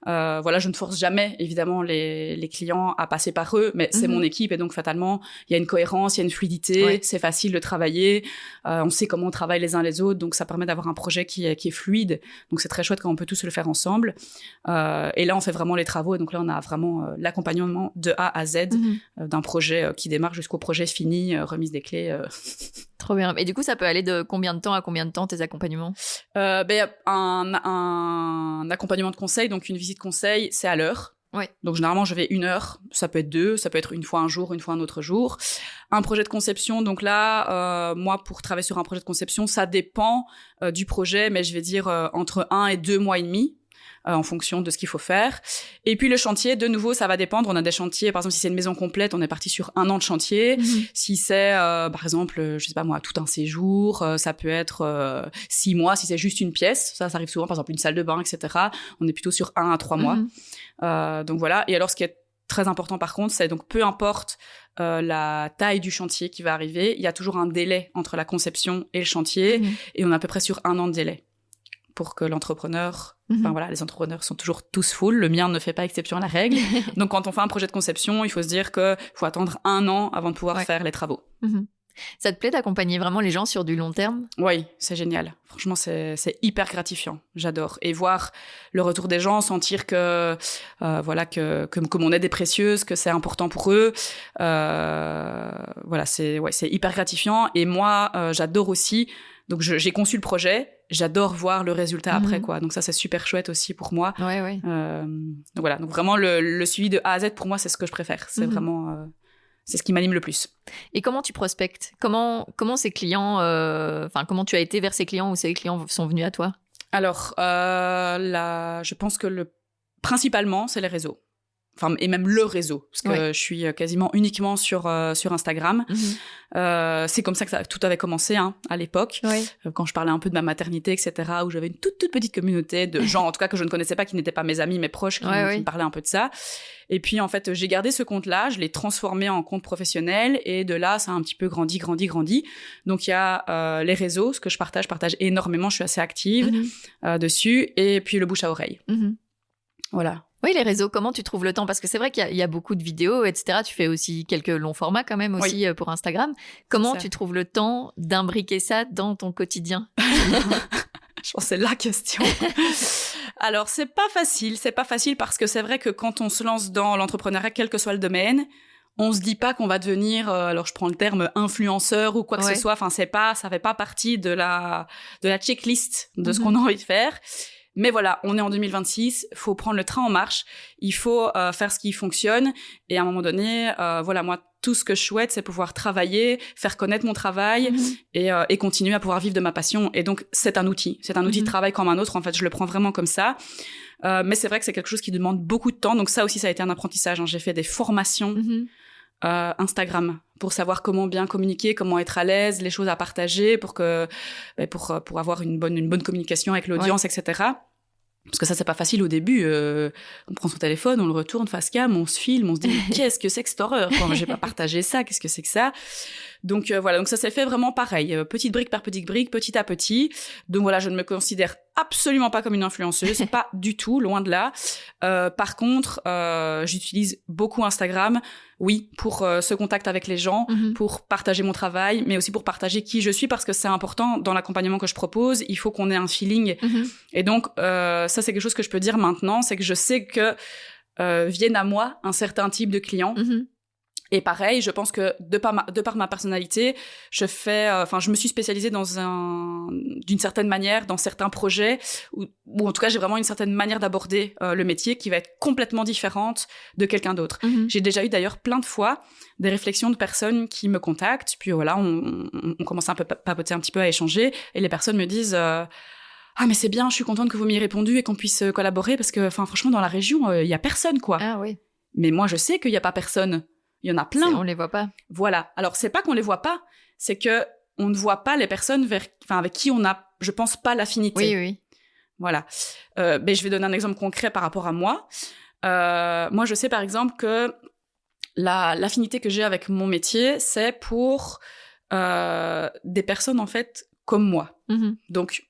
Voilà, je ne force jamais, évidemment, les clients à passer par eux, mais c'est mon équipe et donc, fatalement, il y a une cohérence, il y a une fluidité, c'est facile de travailler, on sait comment on travaille les uns les autres, donc ça permet d'avoir un projet qui est fluide. Donc, c'est très chouette quand on peut tous le faire ensemble. Et là, on fait vraiment les travaux et donc là, on a vraiment l'accompagnement de A à Z d'un projet qui démarre jusqu'au projet fini, remise des clés. Trop bien. Et du coup, ça peut aller de combien de temps à combien de temps, tes accompagnements ? Un accompagnement de conseil, donc une visite conseil, c'est à l'heure. Ouais. Donc, généralement, je vais 1 heure. Ça peut être 2, ça peut être une fois un jour, une fois un autre jour. Un projet de conception, donc là, moi, pour travailler sur un projet de conception, ça dépend du projet, mais je vais dire entre 1 et 2 mois et demi. En fonction de ce qu'il faut faire. Et puis le chantier, de nouveau, ça va dépendre. On a des chantiers, par exemple, si c'est une maison complète, on est parti sur 1 an de chantier. Si c'est, par exemple, je sais pas moi, tout un séjour, ça peut être 6 mois. Si c'est juste une pièce, ça arrive souvent, par exemple, une salle de bain, etc. On est plutôt sur 1 à 3 mois. Donc voilà. Et alors, ce qui est très important, par contre, c'est donc peu importe la taille du chantier qui va arriver, il y a toujours un délai entre la conception et le chantier. Et on est à peu près sur 1 an de délai pour que l'entrepreneur... Enfin voilà, les entrepreneurs sont toujours tous full. Le mien ne fait pas exception à la règle. Donc, quand on fait un projet de conception, il faut se dire qu'il faut attendre 1 an avant de pouvoir faire les travaux. Ça te plaît d'accompagner vraiment les gens sur du long terme ? Oui, c'est génial. Franchement, c'est hyper gratifiant. J'adore. Et voir le retour des gens, sentir que mon aide est précieuse, que c'est important pour eux. Voilà, c'est hyper gratifiant. Et moi, j'adore aussi. Donc, j'ai conçu le projet. J'adore voir le résultat après, quoi. Donc ça, c'est super chouette aussi pour moi. Ouais. Donc voilà. Donc vraiment, le suivi de A à Z, pour moi, c'est ce que je préfère. C'est vraiment... c'est ce qui m'anime le plus. Et comment tu prospectes ? Comment ces clients... comment tu as été vers ces clients ou ces clients sont venus à toi ? Alors, je pense que principalement, c'est les réseaux. Enfin, et même le réseau, parce que je suis quasiment uniquement sur Instagram. C'est comme ça que tout avait commencé à l'époque, quand je parlais un peu de ma maternité, etc., où j'avais une toute petite communauté de gens, en tout cas que je ne connaissais pas, qui n'étaient pas mes amis, mes proches, qui me parlaient un peu de ça. Et puis, en fait, j'ai gardé ce compte-là, je l'ai transformé en compte professionnel, et de là, ça a un petit peu grandi. Donc, il y a les réseaux, ce que je partage énormément, je suis assez active dessus, et puis le bouche à oreille. Voilà. Oui, les réseaux, comment tu trouves le temps? Parce que c'est vrai qu'il y a beaucoup de vidéos, etc. Tu fais aussi quelques longs formats quand même aussi pour Instagram. Comment tu trouves le temps d'imbriquer ça dans ton quotidien? Je pense que c'est la question. Alors, c'est pas facile parce que c'est vrai que quand on se lance dans l'entrepreneuriat, quel que soit le domaine, on se dit pas qu'on va devenir, alors je prends le terme influenceur ou quoi que ce soit. Enfin, ça fait pas partie de la checklist de ce qu'on a envie de faire. Mais voilà, on est en 2026, faut prendre le train en marche, il faut faire ce qui fonctionne. Et à un moment donné, voilà, moi, tout ce que je souhaite, c'est pouvoir travailler, faire connaître mon travail et continuer à pouvoir vivre de ma passion. Et donc, c'est un outil de travail comme un autre. En fait, je le prends vraiment comme ça. Mais c'est vrai que c'est quelque chose qui demande beaucoup de temps. Donc ça aussi, ça a été un apprentissage. J'ai fait des formations Instagram pour savoir comment bien communiquer, comment être à l'aise, les choses à partager pour avoir une bonne communication avec l'audience, etc. Parce que ça, c'est pas facile au début. On prend son téléphone, on le retourne face cam, on se filme, on se dit qu'est-ce que c'est que cette horreur? J'ai pas partagé ça, qu'est-ce que c'est que ça? Donc voilà, donc ça s'est fait vraiment pareil, petite brique par petite brique, petit à petit. Donc voilà, je ne me considère absolument pas comme une influenceuse, pas du tout, loin de là. Par contre, j'utilise beaucoup Instagram, oui, pour ce contact avec les gens, pour partager mon travail, mais aussi pour partager qui je suis, parce que c'est important dans l'accompagnement que je propose. Il faut qu'on ait un feeling. Et donc, ça, c'est quelque chose que je peux dire maintenant, c'est que je sais que viennent à moi un certain type de clients. Et pareil, je pense que de par ma personnalité, je me suis spécialisée d'une certaine manière dans certains projets ou en tout cas, j'ai vraiment une certaine manière d'aborder le métier qui va être complètement différente de quelqu'un d'autre. J'ai déjà eu d'ailleurs plein de fois des réflexions de personnes qui me contactent, puis voilà, on commence un peu papoter un petit peu à échanger et les personnes me disent ah mais c'est bien, je suis contente que vous m'ayez répondu et qu'on puisse collaborer parce que franchement dans la région, il y a personne quoi. Ah oui. Mais moi je sais qu'il y a pas personne. Il y en a plein. On les voit pas. Voilà. Alors, c'est pas qu'on les voit pas, c'est que on ne voit pas les personnes avec qui on a, je pense, pas l'affinité. Oui. Voilà. Je vais donner un exemple concret par rapport à moi. Moi, je sais, par exemple, que l'affinité que j'ai avec mon métier, c'est pour des personnes, en fait, comme moi. Donc,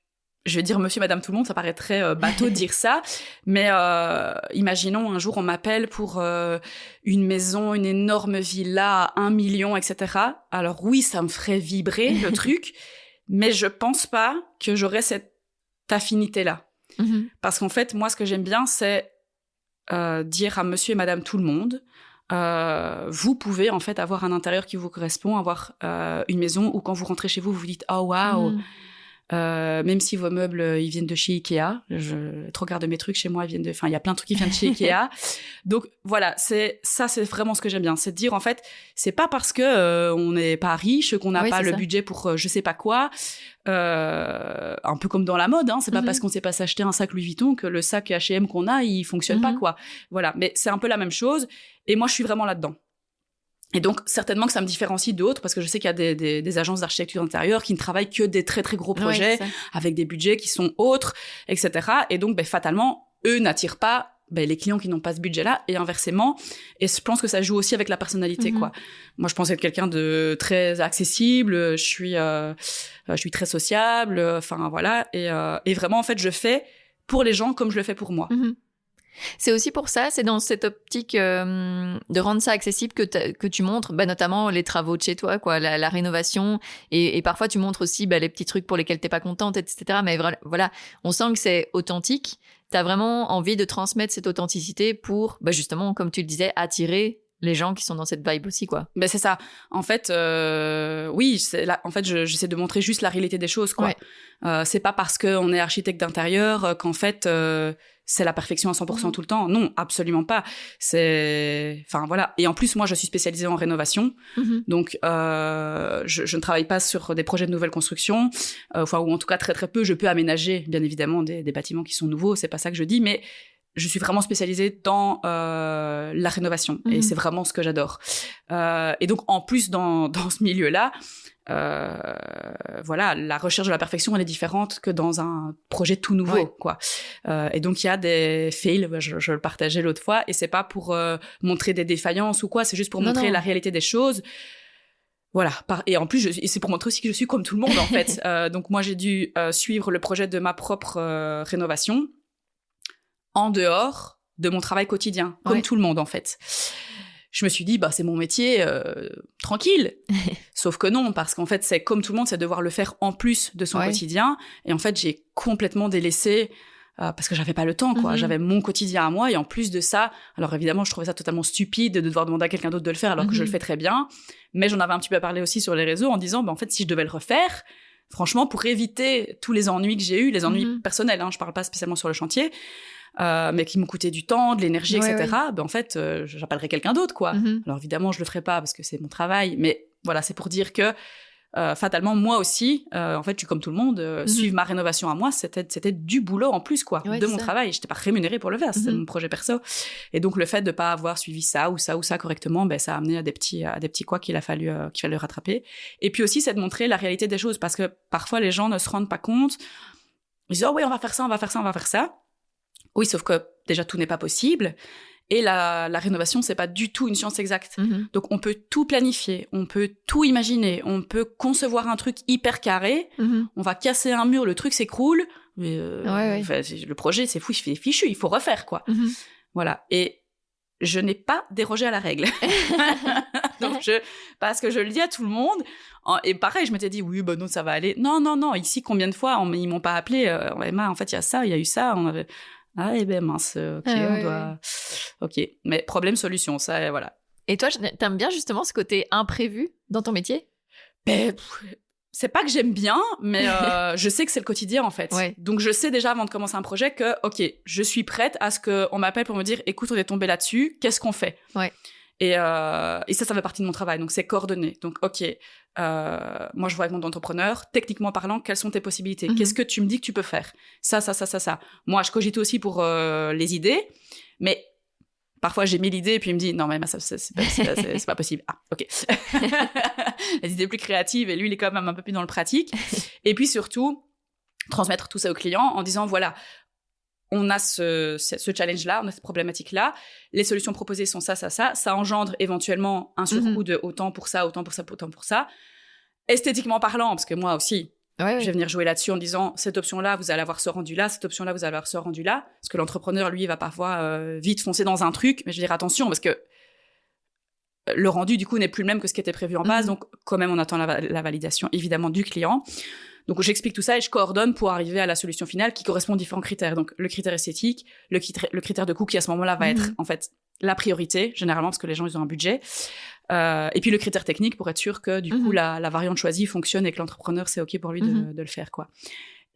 je vais dire monsieur, madame, tout le monde, ça paraît très bateau de dire ça, mais imaginons un jour on m'appelle pour une maison, une énorme villa à 1 million, etc. Alors oui, ça me ferait vibrer le truc, mais je pense pas que j'aurais cette affinité-là. Parce qu'en fait, moi, ce que j'aime bien, c'est dire à monsieur et madame tout le monde, vous pouvez en fait avoir un intérieur qui vous correspond, avoir une maison où quand vous rentrez chez vous, vous vous dites « Oh, waouh !» même si vos meubles ils viennent de chez Ikea, je trop regarde mes trucs chez moi, il y a plein de trucs qui viennent de chez Ikea. Donc voilà, c'est vraiment ce que j'aime bien, c'est de dire en fait, c'est pas parce que on n'est pas riche qu'on n'a pas le budget pour je sais pas quoi, un peu comme dans la mode, c'est pas parce qu'on sait pas s'acheter un sac Louis Vuitton que le sac H&M qu'on a il fonctionne pas quoi. Voilà, mais c'est un peu la même chose et moi je suis vraiment là-dedans. Et donc, certainement que ça me différencie d'autres, parce que je sais qu'il y a des agences d'architecture intérieure qui ne travaillent que des très, très gros projets, avec des budgets qui sont autres, etc. Et donc, fatalement, eux n'attirent pas les clients qui n'ont pas ce budget-là, et inversement. Et je pense que ça joue aussi avec la personnalité, quoi. Moi, je pense être quelqu'un de très accessible, je suis très sociable, voilà. Et vraiment, en fait, je fais pour les gens comme je le fais pour moi. C'est aussi pour ça, c'est dans cette optique de rendre ça accessible que tu montres notamment les travaux de chez toi, quoi, la rénovation, et parfois tu montres aussi les petits trucs pour lesquels t'es pas contente, etc. Mais voilà, on sent que c'est authentique. T'as vraiment envie de transmettre cette authenticité pour, justement, comme tu le disais, attirer les gens qui sont dans cette vibe aussi, quoi. C'est ça. En fait, oui, en fait, j'essaie de montrer juste la réalité des choses, quoi. C'est pas parce qu'on est architecte d'intérieur qu'en fait, c'est la perfection à 100% tout le temps. Non, absolument pas. Voilà. Et en plus, moi, je suis spécialisée en rénovation. Donc, je ne travaille pas sur des projets de nouvelle construction. Ou en tout cas, très, très peu. Je peux aménager, bien évidemment, des bâtiments qui sont nouveaux. C'est pas ça que je dis, mais je suis vraiment spécialisée dans la rénovation. Et c'est vraiment ce que j'adore. Et donc, en plus, dans ce milieu-là, la recherche de la perfection, elle est différente que dans un projet tout nouveau, quoi. Et donc, il y a des fails, je le partageais l'autre fois, et c'est pas pour montrer des défaillances ou quoi, c'est juste pour montrer la réalité des choses. Voilà. Et en plus, c'est pour montrer aussi que je suis comme tout le monde, en fait. Donc, moi, j'ai dû suivre le projet de ma propre rénovation en dehors de mon travail quotidien, comme tout le monde en fait. Je me suis dit, c'est mon métier, tranquille. Sauf que non, parce qu'en fait, c'est comme tout le monde, c'est devoir le faire en plus de son quotidien. Et en fait, j'ai complètement délaissé, parce que j'avais pas le temps, quoi. J'avais mon quotidien à moi, et en plus de ça, alors évidemment, je trouvais ça totalement stupide de devoir demander à quelqu'un d'autre de le faire, alors que je le fais très bien. Mais j'en avais un petit peu parlé aussi sur les réseaux, en disant, en fait, si je devais le refaire, franchement, pour éviter tous les ennuis que j'ai eus, les ennuis personnels, je parle pas spécialement sur le chantier, mais qui me coûtait du temps, de l'énergie, etc. En fait, j'appellerais quelqu'un d'autre, quoi. Alors évidemment, je le ferai pas parce que c'est mon travail, mais voilà, c'est pour dire que fatalement, moi aussi, en fait, je suis comme tout le monde, suivre ma rénovation à moi, c'était du boulot en plus, quoi, de mon travail. J'étais pas rémunérée pour le faire, c'était mon projet perso. Et donc, le fait de pas avoir suivi ça ou ça correctement, ça a amené à des petits quoi qu'il fallait rattraper. Et puis aussi, c'est de montrer la réalité des choses, parce que parfois, les gens ne se rendent pas compte. Ils disent, oh oui, on va faire ça, on va faire ça, on va faire ça. Oui, sauf que déjà, tout n'est pas possible. Et la rénovation, c'est pas du tout une science exacte. Donc, on peut tout planifier, on peut tout imaginer, on peut concevoir un truc hyper carré, on va casser un mur, le truc s'écroule, mais le projet, c'est fou, il fait fichu, il faut refaire, quoi. Voilà. Et je n'ai pas dérogé à la règle. Donc, parce que je le dis à tout le monde, et pareil, je m'étais dit, oui, non, ça va aller. Non, ici, combien de fois, ils m'ont pas appelé, Emma, en fait, il y a ça, il y a eu ça, on avait... Ah, mince, ok, on doit... Ok, mais problème-solution, ça, voilà. Et toi, t'aimes bien justement ce côté imprévu dans ton métier ? C'est pas que j'aime bien, mais je sais que c'est le quotidien, en fait. Donc, je sais déjà, avant de commencer un projet, que, ok, je suis prête à ce qu'on m'appelle pour me dire, écoute, on est tombé là-dessus, qu'est-ce qu'on fait ? Et ça fait partie de mon travail, donc c'est coordonné. Donc, ok, moi je vois avec mon entrepreneur, techniquement parlant, quelles sont tes possibilités ? Qu'est-ce que tu me dis que tu peux faire ? Ça. Moi, je cogite aussi pour les idées, mais parfois j'ai mis l'idée et puis il me dit, non mais ça, c'est pas possible. Ah, ok. Les idées plus créatives, et lui il est quand même un peu plus dans le pratique. Et puis surtout, transmettre tout ça au client en disant, voilà, on a ce challenge-là, on a cette problématique-là, les solutions proposées sont ça engendre éventuellement un surcoût de autant pour ça. Esthétiquement parlant, parce que moi aussi, je vais venir jouer là-dessus en disant, cette option-là, vous allez avoir ce rendu-là, cette option-là, vous allez avoir ce rendu-là, parce que l'entrepreneur, lui, il va parfois vite foncer dans un truc, mais je vais dire attention, parce que le rendu, du coup, n'est plus le même que ce qui était prévu en base, donc quand même, on attend la validation, évidemment, du client. Donc, j'explique tout ça et je coordonne pour arriver à la solution finale qui correspond aux différents critères. Donc, le critère esthétique, le critère de coût qui, à ce moment-là, va être, en fait, la priorité, généralement, parce que les gens, ils ont un budget. Et puis, le critère technique pour être sûr que, du coup, la variante choisie fonctionne et que l'entrepreneur, c'est OK pour lui de le faire, quoi.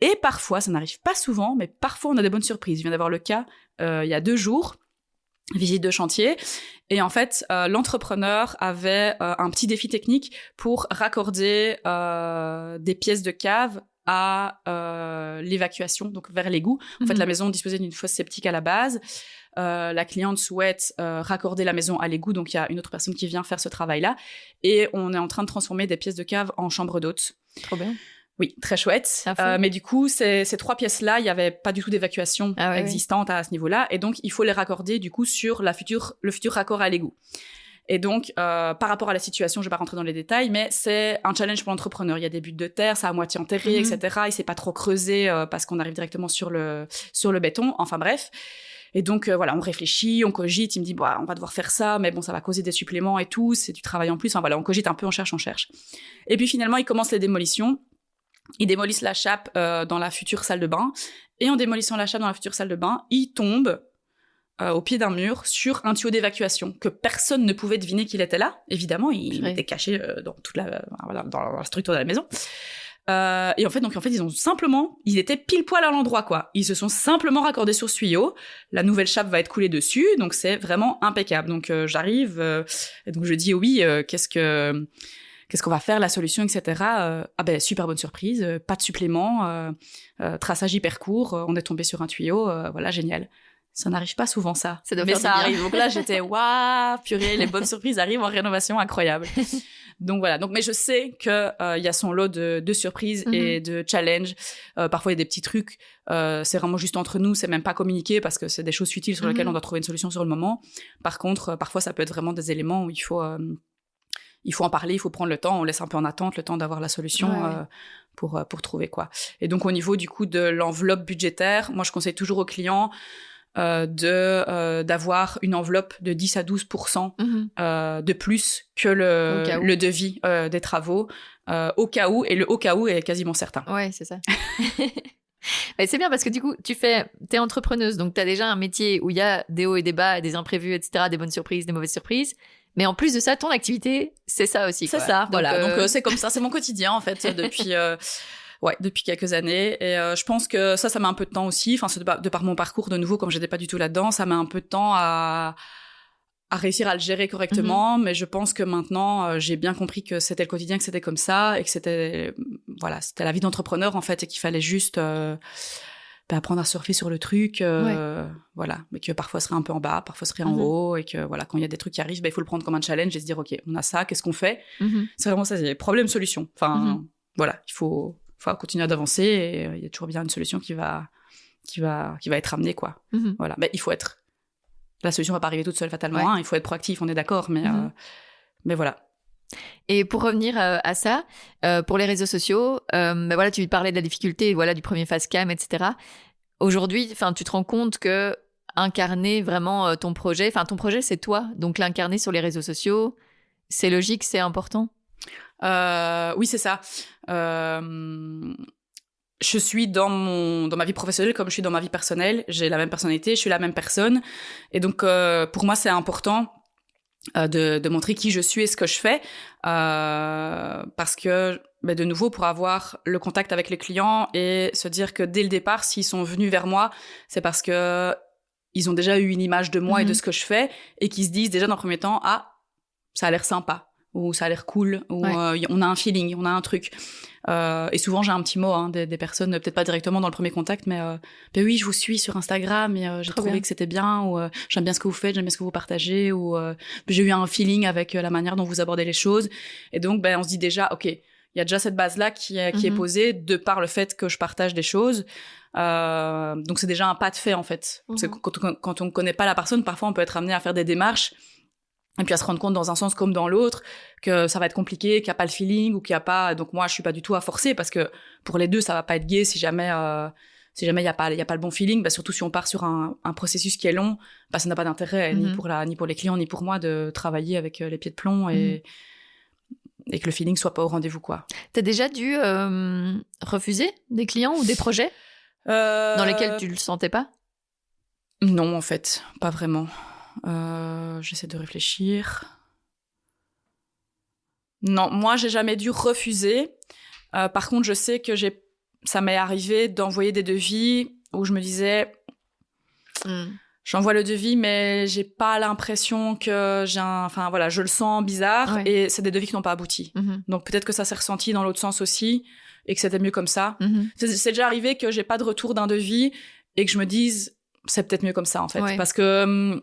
Et parfois, ça n'arrive pas souvent, mais parfois, on a des bonnes surprises. Il vient d'avoir le cas, il y a 2 jours, visite de chantier. Et en fait, l'entrepreneur avait un petit défi technique pour raccorder des pièces de cave à l'évacuation, donc vers l'égout. En fait, la maison disposait d'une fosse septique à la base. La cliente souhaite raccorder la maison à l'égout, donc il y a une autre personne qui vient faire ce travail-là. Et on est en train de transformer des pièces de cave en chambre d'hôtes. Trop bien. Oui, très chouette. Mais du coup, ces 3 pièces-là, il n'y avait pas du tout d'évacuation existante à ce niveau-là. Et donc, il faut les raccorder, du coup, sur le futur raccord à l'égout. Et donc, par rapport à la situation, je ne vais pas rentrer dans les détails, mais c'est un challenge pour l'entrepreneur. Il y a des buttes de terre, ça à moitié enterré, etc. Il ne s'est pas trop creusé parce qu'on arrive directement sur le béton. Enfin, bref. Et donc, voilà, on réfléchit, on cogite. Il me dit, on va devoir faire ça, mais bon, ça va causer des suppléments et tout. C'est du travail en plus. Enfin, voilà, on cogite un peu, on cherche. Et puis, finalement, il commence les démolitions. Ils démolissent la chape dans la future salle de bain. Et en démolissant la chape dans la future salle de bain, ils tombent au pied d'un mur sur un tuyau d'évacuation que personne ne pouvait deviner qu'il était là. Évidemment, il était caché dans toute dans la structure de la maison. Et en fait, ils étaient pile poil à l'endroit, quoi. Ils se sont simplement raccordés sur ce tuyau. La nouvelle chape va être coulée dessus, donc c'est vraiment impeccable. Donc j'arrive, et donc je dis oui, qu'est-ce qu'on va faire, la solution, etc. Super bonne surprise, pas de supplément, traçage hyper court, on est tombé sur un tuyau, voilà, génial. Ça n'arrive pas souvent, ça. Mais ça arrive. Donc là, j'étais, waouh, purée, les bonnes surprises arrivent en rénovation, incroyable. Donc voilà. Mais je sais que y a son lot de surprises et de challenges. Parfois, il y a des petits trucs. C'est vraiment juste entre nous. C'est même pas communiqué parce que c'est des choses futiles sur lesquelles on doit trouver une solution sur le moment. Par contre, parfois, ça peut être vraiment des éléments où il faut en parler, il faut prendre le temps. On laisse un peu en attente le temps d'avoir la solution pour trouver, quoi. Et donc, au niveau, du coup, de l'enveloppe budgétaire, moi, je conseille toujours aux clients d'avoir une enveloppe de 10 à 12% de plus que le devis des travaux, au cas où, et le au cas où est quasiment certain. Ouais, c'est ça. Mais c'est bien parce que du coup, t'es entrepreneuse, donc t'as déjà un métier où il y a des hauts et des bas, des imprévus, etc., des bonnes surprises, des mauvaises surprises. Mais en plus de ça, ton activité, c'est ça aussi. C'est ça, donc, voilà. Donc c'est comme ça, c'est mon quotidien en fait depuis quelques années. Et je pense que ça met un peu de temps aussi. Enfin, de par mon parcours de nouveau, comme j'étais pas du tout là-dedans, ça met un peu de temps à réussir à le gérer correctement. Mais je pense que maintenant, j'ai bien compris que c'était le quotidien, que c'était comme ça, et que c'était la vie d'entrepreneur en fait, et qu'il fallait juste apprendre à surfer sur le truc, voilà, mais que parfois ce serait un peu en bas, parfois ce serait en haut, et que voilà, quand il y a des trucs qui arrivent, il faut le prendre comme un challenge et se dire ok, on a ça, qu'est-ce qu'on fait? C'est vraiment ça, c'est problème-solution. Enfin, voilà, il faut continuer d'avancer, et il y a toujours bien une solution qui va être amenée, quoi. Voilà, mais il faut être. La solution va pas arriver toute seule fatalement. Il faut être proactif, on est d'accord, mais voilà. Et pour revenir à ça, pour les réseaux sociaux, voilà, tu parlais de la difficulté, voilà, du premier facecam, etc. Aujourd'hui, enfin, tu te rends compte que incarner vraiment ton projet, c'est toi, donc l'incarner sur les réseaux sociaux, c'est logique, c'est important. Oui, c'est ça. Je suis dans ma vie professionnelle comme je suis dans ma vie personnelle. J'ai la même personnalité, je suis la même personne. Et donc, pour moi, c'est important de montrer qui je suis et ce que je fais. Parce que, de nouveau, pour avoir le contact avec les clients et se dire que dès le départ, s'ils sont venus vers moi, c'est parce que ils ont déjà eu une image de moi et de ce que je fais, et qu'ils se disent déjà dans le premier temps, ah, ça a l'air sympa, ou ça a l'air cool, ou on a un feeling, on a un truc. Et souvent j'ai un petit mot des personnes, peut-être pas directement dans le premier contact, mais oui, je vous suis sur Instagram et j'ai trouvé que c'était bien, ou j'aime bien ce que vous faites, j'aime bien ce que vous partagez, ou j'ai eu un feeling avec la manière dont vous abordez les choses. Et donc on se dit déjà ok, il y a déjà cette base là qui est posée de par le fait que je partage des choses. Donc c'est déjà un pas de fait en fait. Parce que quand on connaît pas la personne, parfois on peut être amené à faire des démarches et puis à se rendre compte dans un sens comme dans l'autre que ça va être compliqué, qu'il n'y a pas le feeling, ou qu'il n'y a pas. Donc moi je suis pas du tout à forcer, parce que pour les deux ça va pas être gai si jamais il y a pas le bon feeling. Surtout si on part sur un processus qui est long, ça n'a pas d'intérêt ni pour les clients ni pour moi de travailler avec les pieds de plomb et que le feeling soit pas au rendez-vous, quoi. T'as déjà dû refuser des clients ou des projets dans lesquels tu le sentais pas? Non, en fait, pas vraiment. J'essaie de réfléchir. Non, moi, j'ai jamais dû refuser. Par contre, je sais que ça m'est arrivé d'envoyer des devis où je me disais, j'envoie le devis, mais j'ai pas l'impression que je le sens bizarre, et c'est des devis qui n'ont pas abouti. Donc peut-être que ça s'est ressenti dans l'autre sens aussi, et que c'était mieux comme ça. C'est déjà arrivé que j'ai pas de retour d'un devis et que je me dise, c'est peut-être mieux comme ça, en fait, parce que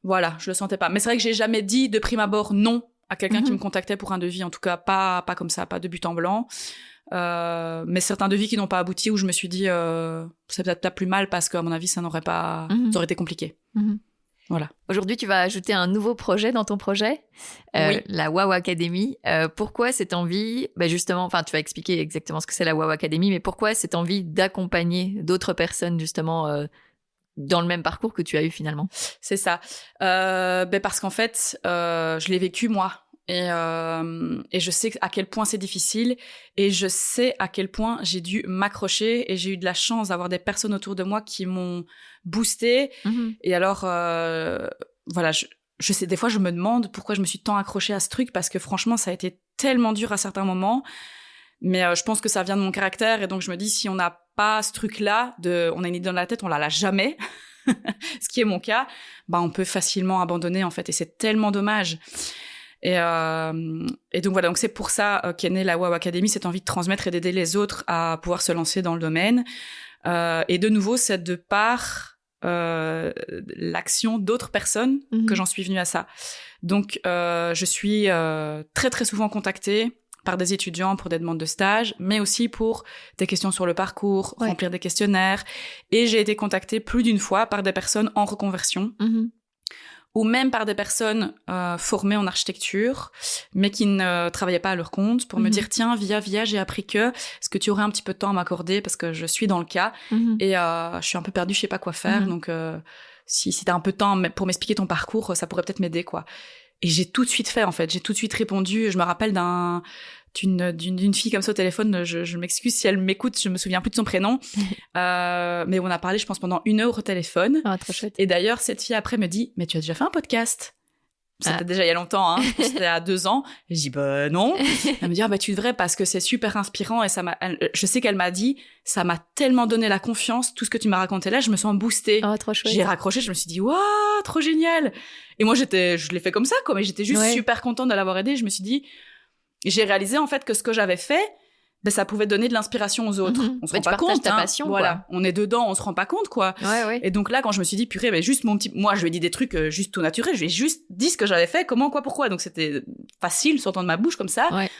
je le sentais pas. Mais c'est vrai que j'ai jamais dit de prime abord non à quelqu'un qui me contactait pour un devis, en tout cas pas comme ça, pas de but en blanc. Mais certains devis qui n'ont pas abouti, où je me suis dit c'est peut-être pas plus mal, parce qu'à mon avis ça aurait été compliqué. Voilà. Aujourd'hui, tu vas ajouter un nouveau projet dans ton projet, la WOW Academy. Pourquoi cette envie, justement, enfin, tu vas expliquer exactement ce que c'est la WOW Academy, mais pourquoi cette envie d'accompagner d'autres personnes, justement, dans le même parcours que tu as eu finalement? C'est ça. Parce qu'en fait, je l'ai vécu moi. Et je sais à quel point c'est difficile, et je sais à quel point j'ai dû m'accrocher, et j'ai eu de la chance d'avoir des personnes autour de moi qui m'ont boosté. Et alors je sais, des fois je me demande pourquoi je me suis tant accrochée à ce truc, parce que franchement ça a été tellement dur à certains moments, mais je pense que ça vient de mon caractère, et donc je me dis, si on n'a pas ce truc là on a une idée dans la tête, on la lâche jamais. Ce qui est mon cas, on peut facilement abandonner, en fait, et c'est tellement dommage. Et donc voilà, donc c'est pour ça qu'est née la WOW Academy, cette envie de transmettre et d'aider les autres à pouvoir se lancer dans le domaine. Et de nouveau, c'est de par l'action d'autres personnes que j'en suis venue à ça. Donc je suis très très souvent contactée par des étudiants pour des demandes de stage, mais aussi pour des questions sur le parcours, remplir des questionnaires. Et j'ai été contactée plus d'une fois par des personnes en reconversion, ou même par des personnes formées en architecture, mais qui ne travaillaient pas à leur compte, pour me dire, tiens, via, j'ai appris que, est-ce que tu aurais un petit peu de temps à m'accorder, parce que je suis dans le cas, et je suis un peu perdue, je sais pas quoi faire, donc si t'as un peu de temps pour m'expliquer ton parcours, ça pourrait peut-être m'aider, quoi. Et j'ai tout de suite fait, en fait, j'ai tout de suite répondu. Je me rappelle d'une fille comme ça au téléphone, je m'excuse si elle m'écoute, je me souviens plus de son prénom, mais on a parlé, je pense, pendant 1 heure au téléphone. Ah, trop chouette. Et d'ailleurs, cette fille après me dit, mais tu as déjà fait un podcast? C'était déjà il y a longtemps, hein. C'était à 2 ans. Et je dis, bah non. Elle me dit, tu devrais parce que c'est super inspirant et je sais qu'elle m'a dit, ça m'a tellement donné la confiance, tout ce que tu m'as raconté là, je me sens boostée. Oh, trop chouette. J'ai raccroché, je me suis dit, waouh, trop génial. Et moi, je l'ai fait comme ça, quoi, mais j'étais juste super contente de l'avoir aidée. Je me suis dit, j'ai réalisé en fait que ce que j'avais fait, ça pouvait donner de l'inspiration aux autres. On se rend pas compte, ta passion, voilà. On est dedans, on se rend pas compte, quoi. Ouais. Et donc là, quand je me suis dit, purée, juste moi, je lui ai dit des trucs juste tout naturels. Je lui ai juste dit ce que j'avais fait, comment, quoi, pourquoi. Donc c'était facile, sortant de ma bouche comme ça. Ouais.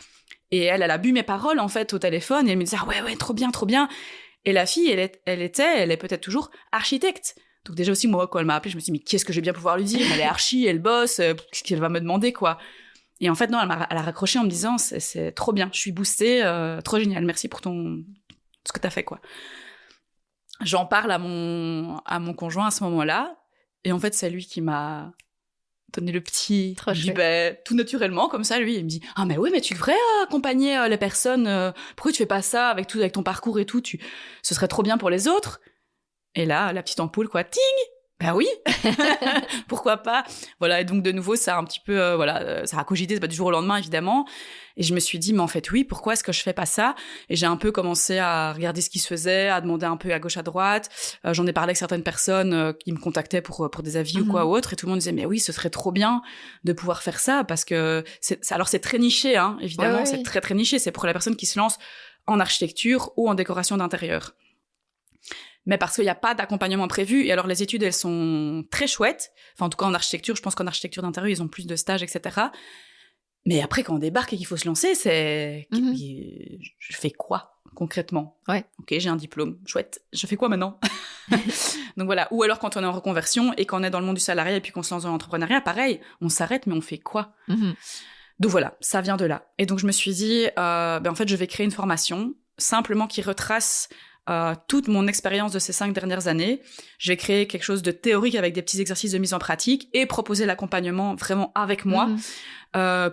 Et elle a bu mes paroles, en fait, au téléphone. Et elle me disait, ouais, trop bien, trop bien. Et la fille, elle est peut-être toujours architecte. Donc déjà aussi, moi, quand elle m'a appelée, je me suis dit, mais qu'est-ce que je vais bien pouvoir lui dire? Elle est archi, elle bosse, qu'est-ce qu'elle va me demander, quoi. Et en fait, non, elle a raccroché en me disant, c'est trop bien, je suis boostée, trop génial, merci pour ce que t'as fait, quoi. J'en parle à mon conjoint à ce moment-là, et en fait, c'est lui qui m'a donné le petit, tout naturellement, comme ça, lui, il me dit, ah, mais oui, mais tu devrais accompagner les personnes, pourquoi tu fais pas ça avec ton parcours et tout, ce serait trop bien pour les autres. Et là, la petite ampoule, quoi, ting! Ben oui, pourquoi pas. Voilà, et donc de nouveau, ça a un petit peu, ça a cogité, c'est pas du jour au lendemain, évidemment. Et je me suis dit, mais en fait, oui, pourquoi est-ce que je fais pas ça? Et j'ai un peu commencé à regarder ce qui se faisait, à demander un peu à gauche, à droite. J'en ai parlé avec certaines personnes qui me contactaient pour des avis ou quoi ou autre, et tout le monde disait, mais oui, ce serait trop bien de pouvoir faire ça, parce que alors c'est très niché, hein, évidemment, c'est très très niché. C'est pour les personnes qui se lancent en architecture ou en décoration d'intérieur. Mais parce qu'il n'y a pas d'accompagnement prévu. Et alors, les études, elles sont très chouettes. Enfin, en tout cas, en architecture, je pense qu'en architecture d'intérieur, ils ont plus de stages, etc. Mais après, quand on débarque et qu'il faut se lancer, je fais quoi, concrètement? Ouais. Ok, j'ai un diplôme. Chouette. Je fais quoi maintenant? Donc voilà. Ou alors, quand on est en reconversion et qu'on est dans le monde du salariat et puis qu'on se lance dans l'entrepreneuriat, pareil, on s'arrête, mais on fait quoi? Donc voilà, ça vient de là. Et donc, je me suis dit, en fait, je vais créer une formation simplement qui retrace toute mon expérience de ces 5 dernières années. Je vais créer quelque chose de théorique avec des petits exercices de mise en pratique et proposer l'accompagnement vraiment avec moi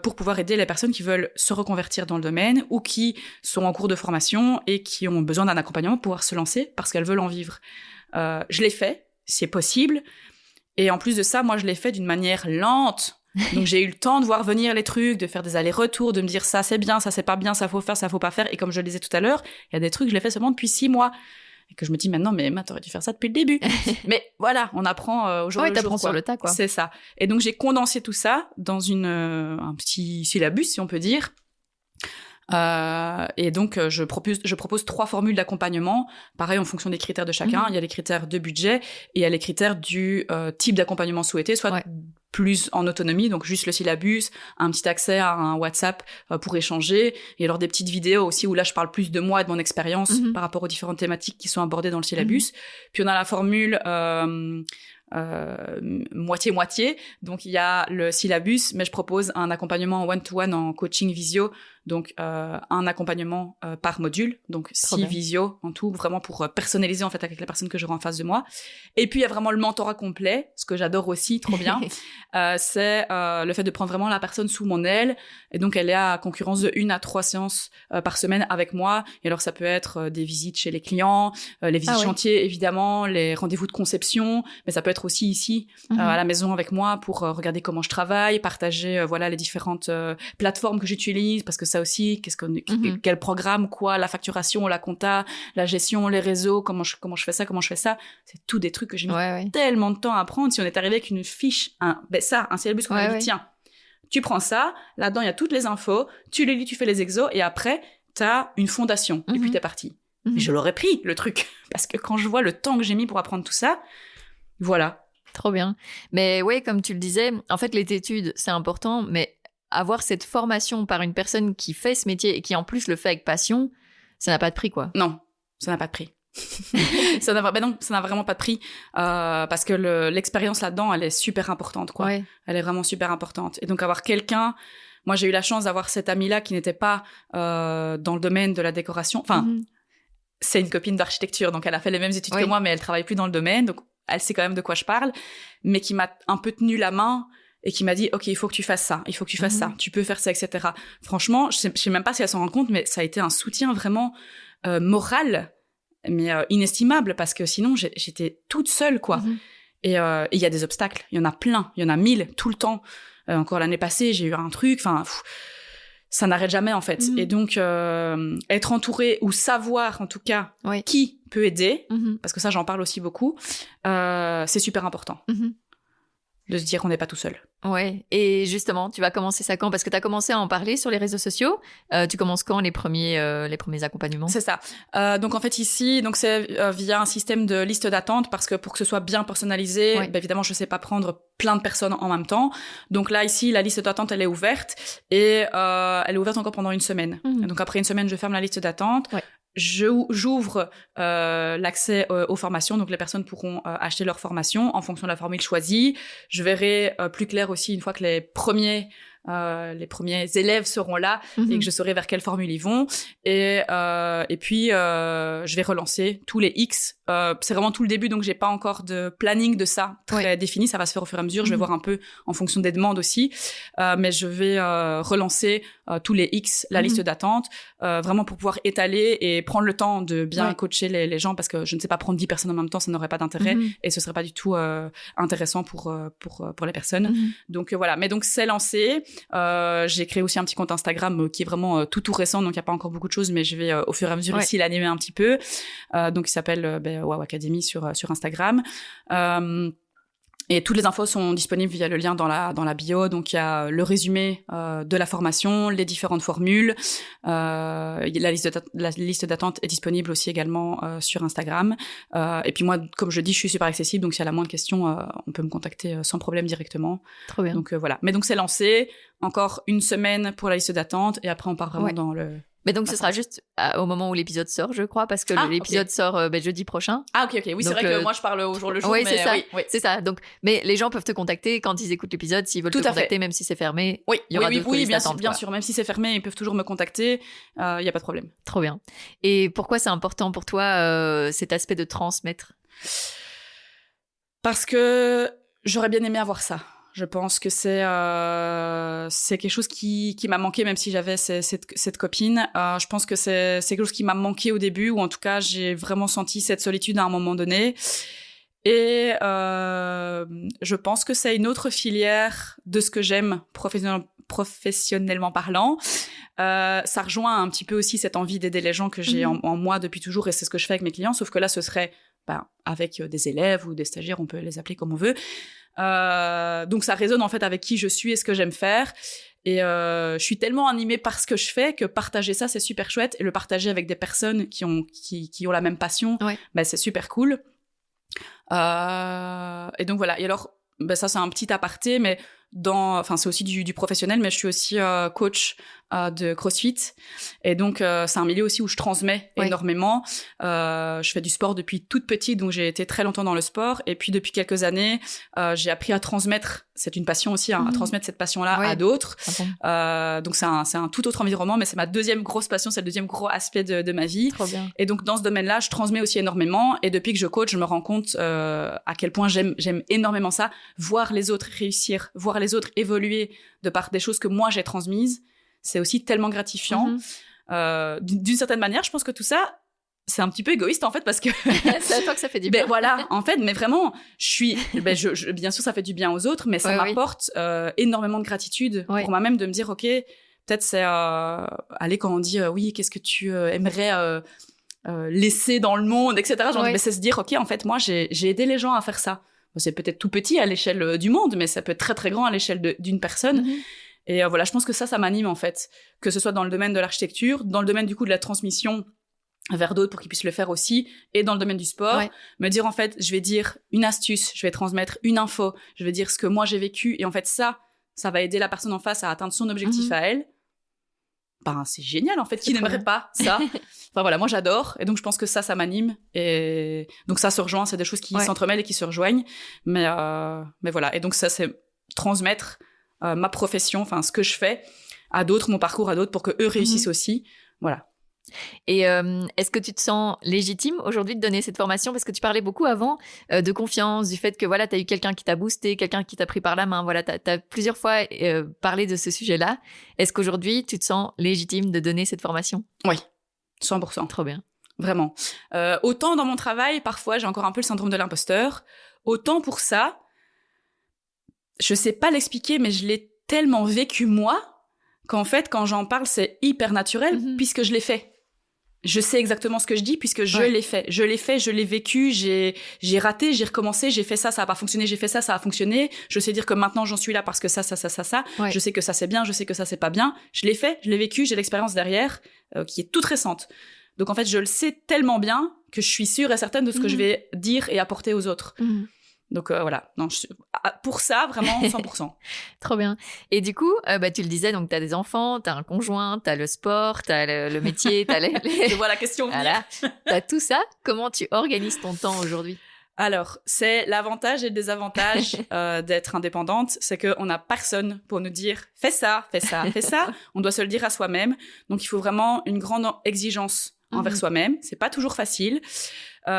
pour pouvoir aider les personnes qui veulent se reconvertir dans le domaine ou qui sont en cours de formation et qui ont besoin d'un accompagnement pour pouvoir se lancer parce qu'elles veulent en vivre. Je l'ai fait, c'est possible. Et en plus de ça, moi, je l'ai fait d'une manière lente. Donc j'ai eu le temps de voir venir les trucs, de faire des allers-retours, de me dire ça c'est bien, ça c'est pas bien, ça faut faire, ça faut pas faire. Et comme je le disais tout à l'heure, il y a des trucs que je l'ai fait seulement depuis 6 mois. Et que je me dis maintenant, mais Emma, t'aurais dû faire ça depuis le début. Mais voilà, on apprend au jour le jour. T'apprends sur le tas, quoi. C'est ça. Et donc j'ai condensé tout ça dans un petit syllabus, si on peut dire. Et donc je propose 3 formules d'accompagnement, pareil en fonction des critères de chacun. Il y a les critères de budget et il y a les critères du type d'accompagnement souhaité, soit plus en autonomie, donc juste le syllabus, un petit accès à un WhatsApp pour échanger, et alors des petites vidéos aussi où là je parle plus de moi et de mon expérience par rapport aux différentes thématiques qui sont abordées dans le syllabus. Puis on a la formule moitié-moitié, donc il y a le syllabus, mais je propose un accompagnement one-to-one en coaching visio, donc un accompagnement par module, donc 6 visio en tout, vraiment pour personnaliser en fait avec la personne que j'aurai en face de moi. Et puis il y a vraiment le mentorat complet, ce que j'adore aussi, trop bien, c'est le fait de prendre vraiment la personne sous mon aile, et donc elle est à concurrence de 1 à 3 séances par semaine avec moi, et alors ça peut être des visites chez les clients, les visites chantiers évidemment, les rendez-vous de conception, mais ça peut être aussi ici à la maison avec moi pour regarder comment je travaille, partager les différentes plateformes que j'utilise, parce que ça aussi, quel programme, quoi, la facturation, la compta, la gestion, les réseaux, comment je fais ça, c'est tout des trucs que j'ai mis tellement de temps à apprendre. Si on est arrivé avec une fiche, un syllabus qu'on a dit, tiens, tu prends ça, là-dedans il y a toutes les infos, tu les lis, tu fais les exos, et après t'as une fondation, et puis t'es parti. Mais je l'aurais pris, le truc, parce que quand je vois le temps que j'ai mis pour apprendre tout ça, voilà. Trop bien. Mais oui, comme tu le disais, en fait, les études, c'est important, mais avoir cette formation par une personne qui fait ce métier et qui en plus le fait avec passion, ça n'a pas de prix, quoi. Non, ça n'a pas de prix. ça n'a vraiment pas de prix parce que l'expérience là-dedans, elle est super importante, quoi. Ouais. Elle est vraiment super importante. Et donc avoir quelqu'un, moi j'ai eu la chance d'avoir cette amie-là qui n'était pas dans le domaine de la décoration. Enfin, c'est une copine d'architecture, donc elle a fait les mêmes études que moi, mais elle travaille plus dans le domaine, donc elle sait quand même de quoi je parle, mais qui m'a un peu tenu la main et qui m'a dit, OK, il faut que tu fasses ça, il faut que tu fasses ça, tu peux faire ça, etc. Franchement, je sais même pas si elle s'en rend compte, mais ça a été un soutien vraiment moral, mais inestimable, parce que sinon, j'étais toute seule, quoi. Et il y a des obstacles, il y en a plein, il y en a 1000 tout le temps. Encore l'année passée, j'ai eu un truc, enfin, ça n'arrête jamais, en fait. Et donc, être entouré ou savoir, en tout cas, qui peut aider, parce que ça, j'en parle aussi beaucoup, c'est super important. De se dire qu'on n'est pas tout seul. Ouais. Et justement, tu vas commencer ça quand ? Parce que tu as commencé à en parler sur les réseaux sociaux. Tu commences quand les premiers accompagnements ? C'est ça. Donc en fait ici, donc c'est via un système de liste d'attente, parce que pour que ce soit bien personnalisé, évidemment je sais pas prendre plein de personnes en même temps. Donc là ici, la liste d'attente elle est ouverte et elle est ouverte encore pendant une semaine. Donc après une semaine, je ferme la liste d'attente. J'ouvre l'accès aux formations, donc les personnes pourront acheter leur formation en fonction de la formule choisie. Je verrai plus clair aussi une fois que les premiers élèves seront là et que je saurai vers quelle formule ils vont. Et puis je vais relancer tous les X. C'est vraiment tout le début, donc j'ai pas encore de planning de ça très défini. Ça va se faire au fur et à mesure. Je vais voir un peu en fonction des demandes aussi, mais je vais relancer tous les X, la liste d'attente, vraiment pour pouvoir étaler et prendre le temps de bien coacher les gens, parce que je ne sais pas prendre 10 personnes en même temps, ça n'aurait pas d'intérêt et ce serait pas du tout intéressant pour les personnes. Donc voilà. Mais donc c'est lancé. J'ai créé aussi un petit compte Instagram qui est vraiment tout récent, donc il n'y a pas encore beaucoup de choses, mais je vais au fur et à mesure ici l'animer un petit peu. Donc il s'appelle Wow Academy sur Instagram. Et toutes les infos sont disponibles via le lien dans la bio. Donc il y a le résumé de la formation, les différentes formules. La liste d'attente est disponible aussi également sur Instagram. Et puis moi, comme je dis, je suis super accessible. Donc s'il y a la moindre question, on peut me contacter sans problème directement. Trop bien. Donc voilà. Mais donc c'est lancé. Encore une semaine pour la liste d'attente et après on part vraiment dans le... Mais donc, ce sera juste au moment où l'épisode sort, je crois, parce que l'épisode sort jeudi prochain. Ah, ok. Oui, donc, c'est vrai que moi, je parle au jour le jour. Oui, mais c'est ça. Oui. C'est ça. Donc, mais les gens peuvent te contacter quand ils écoutent l'épisode, s'ils veulent te contacter, même si c'est fermé. Oui, il y aura d'autres listes d'attente. Bien sûr. Même si c'est fermé, ils peuvent toujours me contacter. Il n'y a pas de problème. Trop bien. Et pourquoi c'est important pour toi, cet aspect de transmettre ? Parce que j'aurais bien aimé avoir ça. Je pense que c'est quelque chose qui m'a manqué, même si j'avais cette copine. Je pense que c'est quelque chose qui m'a manqué au début, ou en tout cas, j'ai vraiment senti cette solitude à un moment donné. Et je pense que c'est une autre filière de ce que j'aime professionnellement parlant. Ça rejoint un petit peu aussi cette envie d'aider les gens que j'ai en moi depuis toujours, et c'est ce que je fais avec mes clients, sauf que là, ce serait avec des élèves ou des stagiaires, on peut les appeler comme on veut. Donc ça résonne en fait avec qui je suis et ce que j'aime faire, et je suis tellement animée par ce que je fais que partager ça, c'est super chouette, et le partager avec des personnes qui ont la même passion, c'est super cool. Et donc voilà. Et alors ça c'est un petit aparté, mais c'est aussi du professionnel, mais je suis aussi coach de CrossFit, et donc c'est un milieu aussi où je transmets énormément. Je fais du sport depuis toute petite, donc j'ai été très longtemps dans le sport, et puis depuis quelques années j'ai appris à transmettre, c'est une passion aussi, à transmettre cette passion-là à d'autres. Donc c'est un tout autre environnement, mais c'est ma deuxième grosse passion, c'est le deuxième gros aspect de ma vie. Trop bien. Et donc dans ce domaine-là, je transmets aussi énormément, et depuis que je coach, je me rends compte à quel point j'aime énormément ça, voir les autres réussir, voir les autres évoluer de par des choses que moi j'ai transmises. C'est aussi tellement gratifiant. D'une certaine manière, je pense que tout ça, c'est un petit peu égoïste en fait, parce que c'est à toi que ça fait du bien. Voilà, en fait, mais vraiment, bien sûr, ça fait du bien aux autres, mais ça m'apporte énormément de gratitude pour moi-même, de me dire, ok, peut-être c'est allez, quand on dit oui, qu'est-ce que tu aimerais laisser dans le monde, etc. C'est se dire, ok, en fait, moi, j'ai aidé les gens à faire ça. C'est peut-être tout petit à l'échelle du monde, mais ça peut être très très grand à l'échelle d'une personne. Et voilà, je pense que ça m'anime en fait, que ce soit dans le domaine de l'architecture, dans le domaine du coup de la transmission vers d'autres pour qu'ils puissent le faire aussi, et dans le domaine du sport, me dire en fait, je vais dire une astuce, je vais transmettre une info, je vais dire ce que moi j'ai vécu, et en fait ça va aider la personne en face à atteindre son objectif à elle. ben, c'est génial, en fait. Qui n'aimerait pas ça? Enfin, voilà, moi, j'adore. Et donc, je pense que ça m'anime. Et donc, ça se rejoint. C'est des choses qui s'entremêlent et qui se rejoignent. Mais voilà. Et donc, ça, c'est transmettre ma profession, enfin, ce que je fais à d'autres, mon parcours à d'autres, pour qu'eux réussissent aussi. Voilà. Et est-ce que tu te sens légitime aujourd'hui de donner cette formation? Parce que tu parlais beaucoup avant de confiance, du fait que voilà, tu as eu quelqu'un qui t'a boosté, quelqu'un qui t'a pris par la main. Voilà, tu as plusieurs fois parlé de ce sujet-là. Est-ce qu'aujourd'hui, tu te sens légitime de donner cette formation? Oui, 100%. Trop bien. Vraiment. Autant dans mon travail, parfois, j'ai encore un peu le syndrome de l'imposteur. Autant pour ça, je sais pas l'expliquer, mais je l'ai tellement vécu moi qu'en fait, quand j'en parle, c'est hyper naturel puisque je l'ai fait. Je sais exactement ce que je dis puisque je l'ai fait. Je l'ai fait, je l'ai vécu, j'ai raté, j'ai recommencé, j'ai fait ça, ça a pas fonctionné, j'ai fait ça, ça a fonctionné. Je sais dire que maintenant j'en suis là parce que ça. Ouais. Je sais que ça c'est bien, je sais que ça c'est pas bien. Je l'ai fait, je l'ai vécu, j'ai l'expérience derrière qui est toute récente. Donc en fait, je le sais tellement bien que je suis sûre et certaine de ce que je vais dire et apporter aux autres. Donc voilà, non, pour ça, vraiment 100%. Trop bien. Et du coup, tu le disais, donc tu as des enfants, tu as un conjoint, tu as le sport, tu as le métier, tu as Je vois la question venir. Voilà. Tu as tout ça. Comment tu organises ton temps aujourd'hui? Alors, c'est l'avantage et le désavantage d'être indépendante, c'est qu'on n'a personne pour nous dire « fais ça, fais ça, fais ça ». On doit se le dire à soi-même. Donc, il faut vraiment une grande exigence envers soi-même. C'est pas toujours facile. Et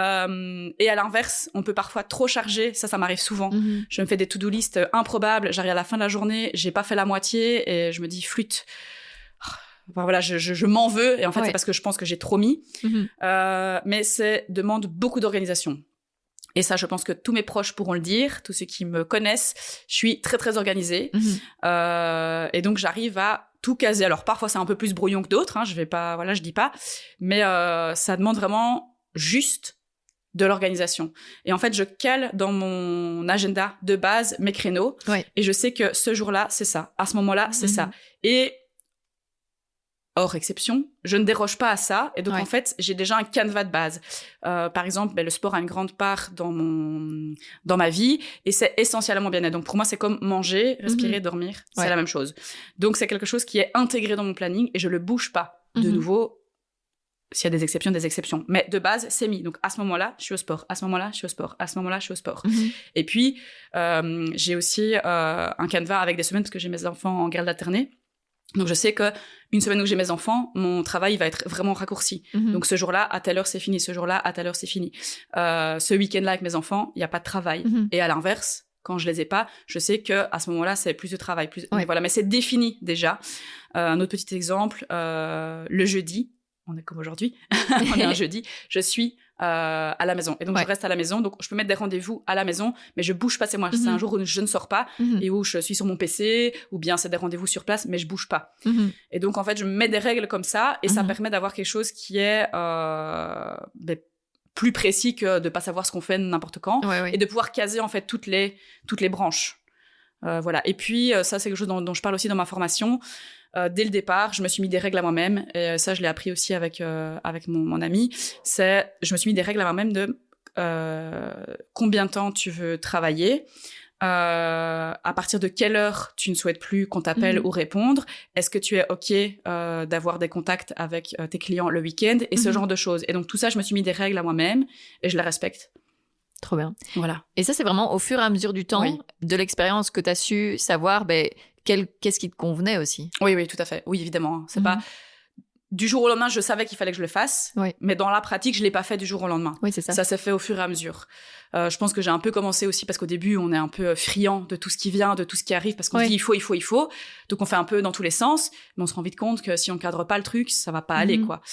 à l'inverse, on peut parfois trop charger. Ça m'arrive souvent. Je me fais des to-do list improbables. J'arrive à la fin de la journée, j'ai pas fait la moitié et je me dis flûte. Enfin voilà, je m'en veux et en fait c'est parce que je pense que j'ai trop mis. Mais ça demande beaucoup d'organisation. Et ça, je pense que tous mes proches pourront le dire, tous ceux qui me connaissent. Je suis très très organisée et donc j'arrive à tout caser. Alors parfois c'est un peu plus brouillon que d'autres. Je vais pas, voilà, je dis pas, mais ça demande vraiment juste de l'organisation. Et en fait, je cale dans mon agenda de base mes créneaux et je sais que ce jour-là, c'est ça. À ce moment-là, c'est ça. Et hors exception, je ne déroge pas à ça. Et donc, en fait, j'ai déjà un canevas de base. Par exemple, le sport a une grande part dans ma vie et c'est essentiellement bien-être. Donc, pour moi, c'est comme manger, respirer, dormir. C'est la même chose. Donc, c'est quelque chose qui est intégré dans mon planning et je le bouge pas. De nouveau, s'il y a des exceptions. Mais de base, c'est mis. Donc, à ce moment-là, je suis au sport. À ce moment-là, je suis au sport. À ce moment-là, je suis au sport. Et puis, j'ai aussi un canevas avec des semaines parce que j'ai mes enfants en garde alternée. Donc, je sais que une semaine où j'ai mes enfants, mon travail va être vraiment raccourci. Donc, ce jour-là, à telle heure, c'est fini. Ce jour-là, à telle heure, c'est fini. Ce week-end-là, avec mes enfants, il n'y a pas de travail. Et à l'inverse, quand je les ai pas, je sais que à ce moment-là, c'est plus de travail. Voilà, mais c'est défini déjà. Un autre petit exemple, le jeudi, on est comme aujourd'hui, on est un jeudi, je suis à la maison. Et donc, je reste à la maison. Donc, je peux mettre des rendez-vous à la maison, mais je bouge pas. C'est moi. C'est un jour où je ne sors pas et où je suis sur mon PC, ou bien c'est des rendez-vous sur place, mais je bouge pas. Et donc, en fait, je mets des règles comme ça et ça permet d'avoir quelque chose qui est plus précis que de pas savoir ce qu'on fait n'importe quand et de pouvoir caser, en fait, toutes les branches. Voilà. Et puis, ça, c'est quelque chose dont je parle aussi dans ma formation. Dès le départ, je me suis mis des règles à moi-même. Et ça, je l'ai appris aussi avec mon ami. Je me suis mis des règles à moi-même de combien de temps tu veux travailler, à partir de quelle heure tu ne souhaites plus qu'on t'appelle ou répondre. Est-ce que tu es OK d'avoir des contacts avec tes clients le week-end et ce genre de choses. Et donc, tout ça, je me suis mis des règles à moi-même et je les respecte. Trop bien. Voilà. Et ça, c'est vraiment au fur et à mesure du temps, de l'expérience que tu as su savoir qu'est-ce qui te convenait aussi. Oui, tout à fait. Oui, évidemment. C'est pas... Du jour au lendemain, je savais qu'il fallait que je le fasse, mais dans la pratique, je l'ai pas fait du jour au lendemain. Oui, c'est ça. Ça s'est fait au fur et à mesure. Je pense que j'ai un peu commencé aussi parce qu'au début, on est un peu friand de tout ce qui vient, de tout ce qui arrive, parce qu'on se dit il faut. Donc, on fait un peu dans tous les sens, mais on se rend vite compte que si on cadre pas le truc, ça va pas aller, quoi.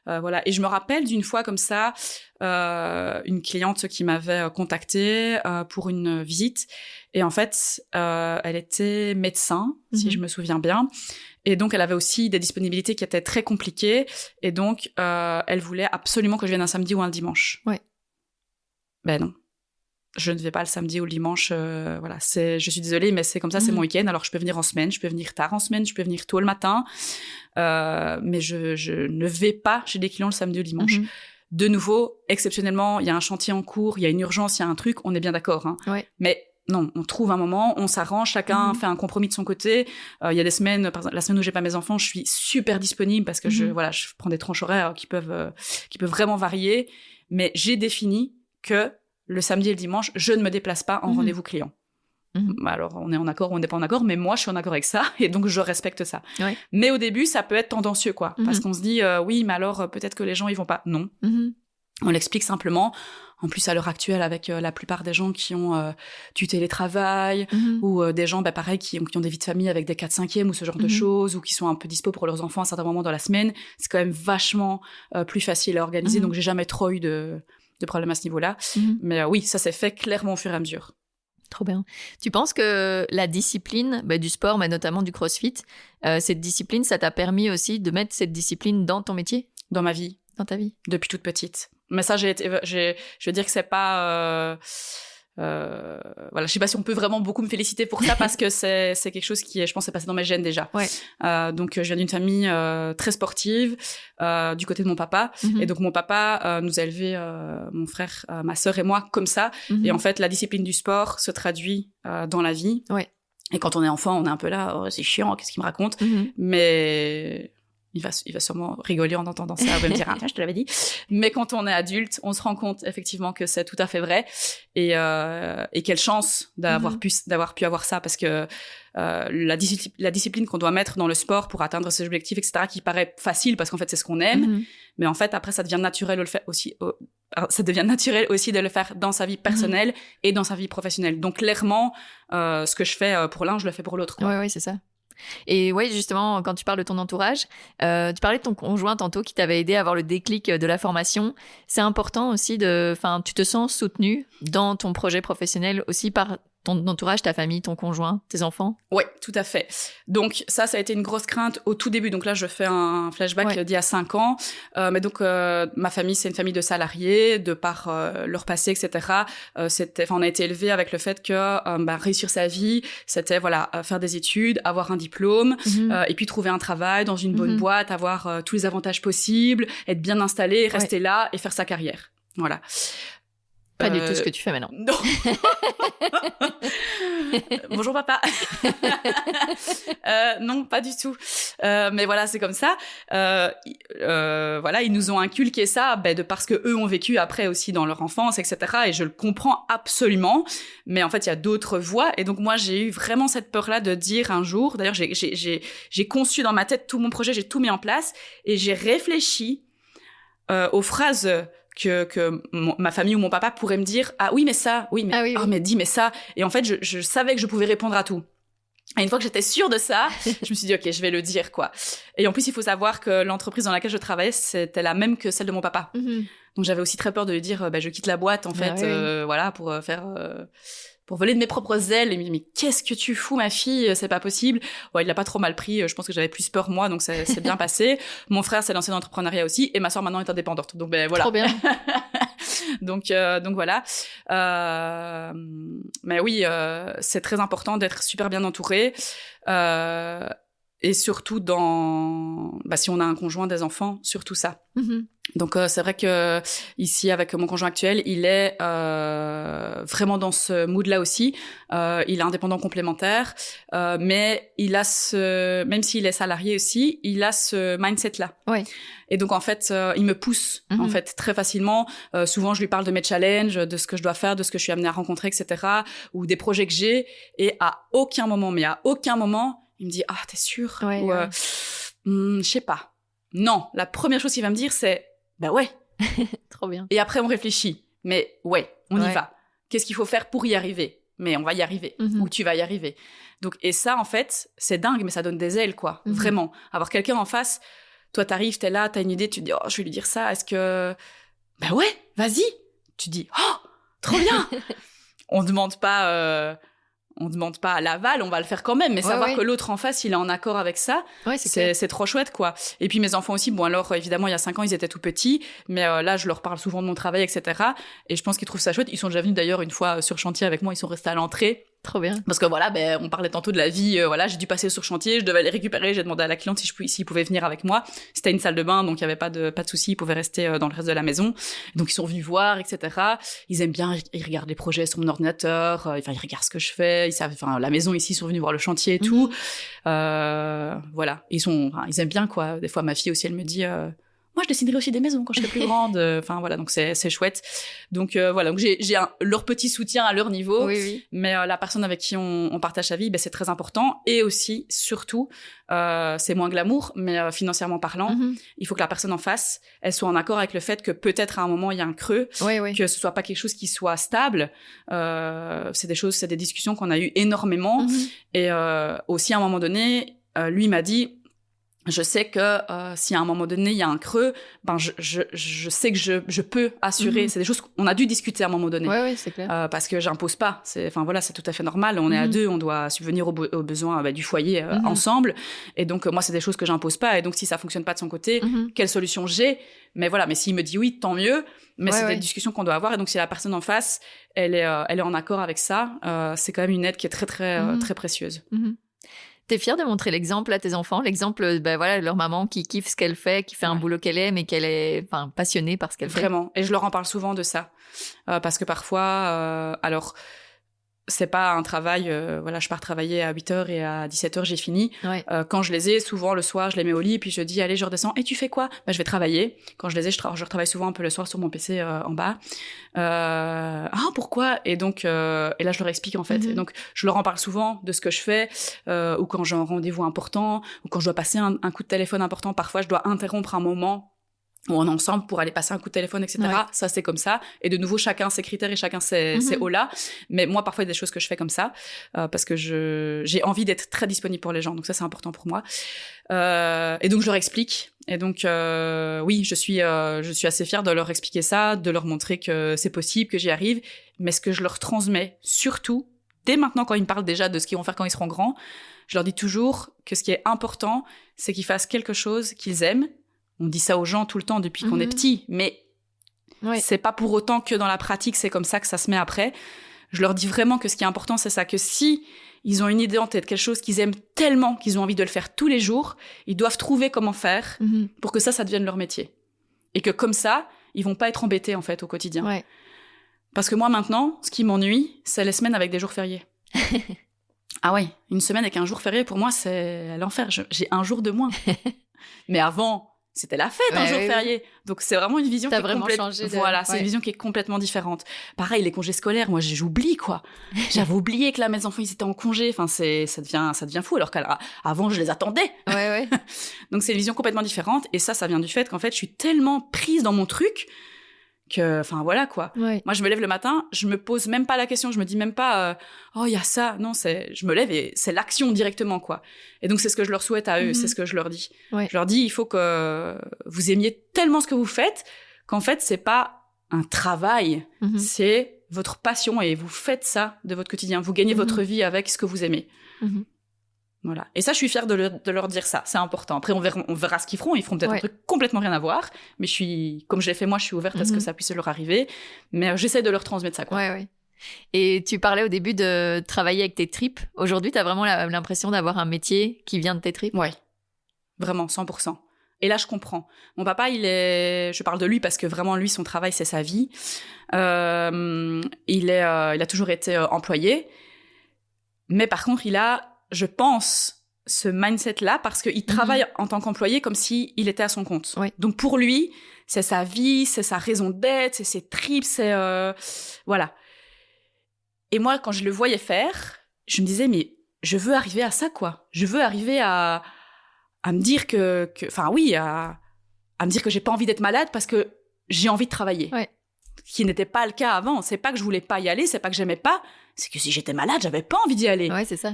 Voilà. Et je me rappelle d'une fois comme ça, une cliente qui m'avait contactée pour une visite. Et en fait, elle était médecin, si je me souviens bien. Et donc, elle avait aussi des disponibilités qui étaient très compliquées. Et donc, elle voulait absolument que je vienne un samedi ou un dimanche. Ben non. Je ne vais pas le samedi ou le dimanche. Voilà, je suis désolée, mais c'est comme ça, c'est mon week-end. Alors, je peux venir en semaine, je peux venir tard en semaine, je peux venir tôt le matin. Mais je ne vais pas chez des clients le samedi ou le dimanche. De nouveau, exceptionnellement, il y a un chantier en cours, il y a une urgence, il y a un truc, on est bien d'accord. Mais non, on trouve un moment, on s'arrange, chacun fait un compromis de son côté. Il y a des semaines, par exemple, la semaine où j'ai pas mes enfants, je suis super disponible parce que je prends des tranches horaires qui peuvent vraiment varier. Mais j'ai défini que le samedi et le dimanche, je ne me déplace pas en rendez-vous client. Alors, on est en accord ou on n'est pas en accord, mais moi, je suis en accord avec ça et donc je respecte ça. Ouais. Mais au début, ça peut être tendancieux, quoi, parce qu'on se dit, oui, mais alors peut-être que les gens, ils vont pas. Non. On l'explique simplement. En plus, à l'heure actuelle, avec la plupart des gens qui ont du télétravail ou des gens, pareil, qui ont des vies de famille avec des 4/5e ou ce genre de choses, ou qui sont un peu dispo pour leurs enfants à certains moments dans la semaine, c'est quand même vachement plus facile à organiser. Donc, j'ai jamais trop eu de problème à ce niveau-là. Mais oui, ça s'est fait clairement au fur et à mesure. Trop bien. Tu penses que la discipline du sport, mais notamment du CrossFit, cette discipline, ça t'a permis aussi de mettre cette discipline dans ton métier ? Dans ma vie. Dans ta vie ? Depuis toute petite. Mais ça, je veux dire que c'est pas... voilà, je sais pas si on peut vraiment beaucoup me féliciter pour ça parce que c'est quelque chose qui, je pense, est passé dans mes gènes déjà. Ouais. Donc, je viens d'une famille très sportive du côté de mon papa. Et donc, mon papa nous a élevés, mon frère, ma sœur et moi, comme ça. Et en fait, la discipline du sport se traduit dans la vie. Ouais. Et quand on est enfant, on est un peu là, oh, c'est chiant, qu'est-ce qu'il me raconte ? Mais... Il va sûrement rigoler en entendant ça, il va me dire je te l'avais dit. Mais quand on est adulte, on se rend compte effectivement que c'est tout à fait vrai et quelle chance d'avoir pu avoir ça parce que la discipline qu'on doit mettre dans le sport pour atteindre ses objectifs, etc., qui paraît facile parce qu'en fait c'est ce qu'on aime, mais en fait après ça devient naturel de le faire aussi. Ça devient naturel aussi de le faire dans sa vie personnelle et dans sa vie professionnelle. Donc clairement, ce que je fais pour l'un, je le fais pour l'autre. Oui, c'est ça. Et oui, justement, quand tu parles de ton entourage, tu parlais de ton conjoint tantôt qui t'avait aidé à avoir le déclic de la formation. C'est important aussi tu te sens soutenu dans ton projet professionnel aussi par ton entourage, ta famille, ton conjoint, tes enfants ? Oui, tout à fait. Donc ça a été une grosse crainte au tout début. Donc là, je fais un flashback d'il y a 5 ans. Mais donc, ma famille, c'est une famille de salariés, de par leur passé, etc. On a été élevés avec le fait que réussir sa vie, c'était faire des études, avoir un diplôme, et puis trouver un travail dans une bonne boîte, avoir tous les avantages possibles, être bien installé, rester là et faire sa carrière. Voilà. Pas du tout ce que tu fais maintenant. Non. Bonjour papa. Non, pas du tout. Mais voilà, c'est comme ça. Ils nous ont inculqué ça, de parce que eux ont vécu après aussi dans leur enfance, etc. Et je le comprends absolument. Mais en fait, il y a d'autres voies. Et donc moi, j'ai eu vraiment cette peur-là de dire un jour. D'ailleurs, j'ai conçu dans ma tête tout mon projet, j'ai tout mis en place et j'ai réfléchi aux phrases que ma famille ou mon papa pourrait me dire mais dis mais ça, et en fait je savais que je pouvais répondre à tout. Et une fois que j'étais sûre de ça, je me suis dit ok, je vais le dire quoi. Et en plus il faut savoir que l'entreprise dans laquelle je travaillais c'était la même que celle de mon papa. Donc j'avais aussi très peur de lui dire je quitte la boîte en fait pour faire pour voler de mes propres ailes. Et il me dit mais qu'est-ce que tu fous ma fille, c'est pas possible. Il l'a pas trop mal pris, je pense que j'avais plus peur moi, donc c'est bien passé. Mon frère s'est lancé dans l'entrepreneuriat aussi et ma soeur maintenant est indépendante, donc voilà. Trop bien. donc voilà. Mais oui, c'est très important d'être super bien entouré, et surtout si on a un conjoint, des enfants, surtout ça. Donc c'est vrai que ici avec mon conjoint actuel, il est vraiment dans ce mood-là aussi. Il est indépendant complémentaire, mais il a même s'il est salarié aussi, il a ce mindset-là. Oui. Et donc en fait, il me pousse en fait très facilement. Souvent, je lui parle de mes challenges, de ce que je dois faire, de ce que je suis amenée à rencontrer, etc., ou des projets que j'ai. Et à aucun moment, il me dit t'es sûre? Je sais pas. Non, la première chose qu'il va me dire c'est ouais. Trop bien. Et après on réfléchit. Mais on y va. Qu'est-ce qu'il faut faire pour y arriver? Mais on va y arriver. Ou tu vas y arriver. Donc et ça en fait, c'est dingue mais ça donne des ailes quoi. Vraiment. Avoir quelqu'un en face, toi t'arrives, t'es là, t'as une idée, tu te dis je vais lui dire ça, est-ce que vas-y. Tu dis trop bien. On demande pas à l'aval, on va le faire quand même, mais savoir que l'autre en face, il est en accord avec ça, c'est trop chouette, quoi. Et puis mes enfants aussi, alors évidemment, il y a 5 ans, ils étaient tout petits, mais là, je leur parle souvent de mon travail, etc. Et je pense qu'ils trouvent ça chouette. Ils sont déjà venus d'ailleurs une fois sur chantier avec moi, ils sont restés à l'entrée. Trop bien. Parce que voilà, on parlait tantôt de la vie, j'ai dû passer sur chantier, je devais les récupérer, j'ai demandé à la cliente s'ils pouvaient venir avec moi. C'était une salle de bain, donc il y avait pas de souci, ils pouvaient rester dans le reste de la maison. Donc ils sont venus voir, etc. Ils aiment bien, ils regardent les projets sur mon ordinateur, ils regardent ce que je fais, ils savent, la maison ici, ils sont venus voir le chantier et tout. Voilà, ils aiment bien, quoi. Des fois, ma fille aussi, elle me dit... moi, je dessinerai aussi des maisons quand je serai plus grande. Voilà, donc c'est chouette. Donc donc j'ai leur petit soutien à leur niveau. Oui. Mais la personne avec qui on partage sa vie, c'est très important. Et aussi, surtout, c'est moins glamour, mais financièrement parlant, il faut que la personne en face, elle soit en accord avec le fait que peut-être à un moment il y a un creux, que ce soit pas quelque chose qui soit stable. C'est des discussions qu'on a eues énormément. Et aussi à un moment donné, lui m'a dit. Je sais que si à un moment donné il y a un creux, je sais que je peux assurer. C'est des choses qu'on a dû discuter à un moment donné. Ouais, c'est clair. Parce que j'impose pas. C'est tout à fait normal. On est à deux, on doit subvenir aux besoins du foyer ensemble. Et donc moi c'est des choses que j'impose pas. Et donc si ça fonctionne pas de son côté, quelle solution j'ai ? Mais voilà. Mais s'il me dit oui, tant mieux. Mais c'est des discussions qu'on doit avoir. Et donc si la personne en face, elle est en accord avec ça, c'est quand même une aide qui est très très très précieuse. T'es fière de montrer l'exemple à tes enfants, l'exemple de leur maman qui kiffe ce qu'elle fait, qui fait un boulot qu'elle aime et qu'elle est passionnée par ce qu'elle fait. Vraiment. Et je leur en parle souvent de ça. Parce que parfois, alors, c'est pas un travail, je pars travailler à 8h et à 17h, j'ai fini. Ouais. Quand je les ai, souvent le soir, je les mets au lit, puis je dis, allez, je redescends. Et tu fais quoi ? Je vais travailler. Quand je les ai, je retravaille souvent un peu le soir sur mon PC en bas. Pourquoi ? Et donc, et là, je leur explique en fait. Et donc, je leur en parle souvent de ce que je fais, ou quand j'ai un rendez-vous important, ou quand je dois passer un coup de téléphone important. Parfois, je dois interrompre un moment où on est ensemble pour aller passer un coup de téléphone, etc. Ouais. Ça, c'est comme ça. Et de nouveau, chacun ses critères et chacun ses hauts-là. Mais moi, parfois, il y a des choses que je fais comme ça, parce que j'ai envie d'être très disponible pour les gens. Donc ça, c'est important pour moi. Et donc, je leur explique. Et donc, oui, je suis assez fière de leur expliquer ça, de leur montrer que c'est possible, que j'y arrive. Mais ce que je leur transmets, surtout, dès maintenant, quand ils me parlent déjà de ce qu'ils vont faire quand ils seront grands, je leur dis toujours que ce qui est important, c'est qu'ils fassent quelque chose qu'ils aiment. On dit ça aux gens tout le temps depuis qu'on est petit, mais c'est pas pour autant que dans la pratique, c'est comme ça que ça se met après. Je leur dis vraiment que ce qui est important, c'est ça, que si ils ont une idée en tête, quelque chose qu'ils aiment tellement, qu'ils ont envie de le faire tous les jours, ils doivent trouver comment faire pour que ça devienne leur métier. Et que comme ça, ils vont pas être embêtés, en fait, au quotidien. Ouais. Parce que moi, maintenant, ce qui m'ennuie, c'est les semaines avec des jours fériés. Ah ouais, une semaine avec un jour férié, pour moi, c'est l'enfer. J'ai un jour de moins. Mais avant... c'était la fête, un jour férié. Donc, c'est vraiment une vision qui est complètement... Voilà, c'est une vision qui est complètement différente. Pareil, les congés scolaires, moi, j'oublie, quoi. J'avais oublié que là, mes enfants, ils étaient en congé. Enfin, ça devient fou, alors qu'avant, je les attendais. Ouais. Donc, c'est une vision complètement différente. Et ça vient du fait qu'en fait, je suis tellement prise dans mon truc que, enfin, voilà, quoi. Ouais. Moi, je me lève le matin, je me pose même pas la question, je me dis même pas, il y a ça. Non, je me lève et c'est l'action directement, quoi. Et donc, c'est ce que je leur souhaite à eux, c'est ce que je leur dis. Ouais. Je leur dis, il faut que vous aimiez tellement ce que vous faites qu'en fait, c'est pas un travail, c'est votre passion et vous faites ça de votre quotidien. Vous gagnez votre vie avec ce que vous aimez. Voilà. Et ça, je suis fière de leur dire ça. C'est important. Après, on verra ce qu'ils feront. Ils feront peut-être un truc complètement rien à voir. Mais comme je l'ai fait moi, je suis ouverte à ce que ça puisse leur arriver. Mais j'essaie de leur transmettre ça, quoi. Ouais. Et tu parlais au début de travailler avec tes tripes. Aujourd'hui, tu as vraiment l'impression d'avoir un métier qui vient de tes tripes ? Ouais. Vraiment, 100%. Et là, je comprends. Mon papa, je parle de lui parce que vraiment, lui, son travail, c'est sa vie. Il a toujours été employé. Mais par contre, il a, je pense, ce mindset-là parce qu'il travaille en tant qu'employé comme s'il était à son compte. Ouais. Donc pour lui, c'est sa vie, c'est sa raison d'être, c'est ses tripes, c'est... voilà. Et moi, quand je le voyais faire, je me disais, mais je veux arriver à ça, quoi. Je veux arriver à me dire à me dire que j'ai pas envie d'être malade parce que j'ai envie de travailler. Ouais. Ce qui n'était pas le cas avant. C'est pas que je voulais pas y aller, c'est pas que j'aimais pas, c'est que si j'étais malade, j'avais pas envie d'y aller. Ouais, c'est ça.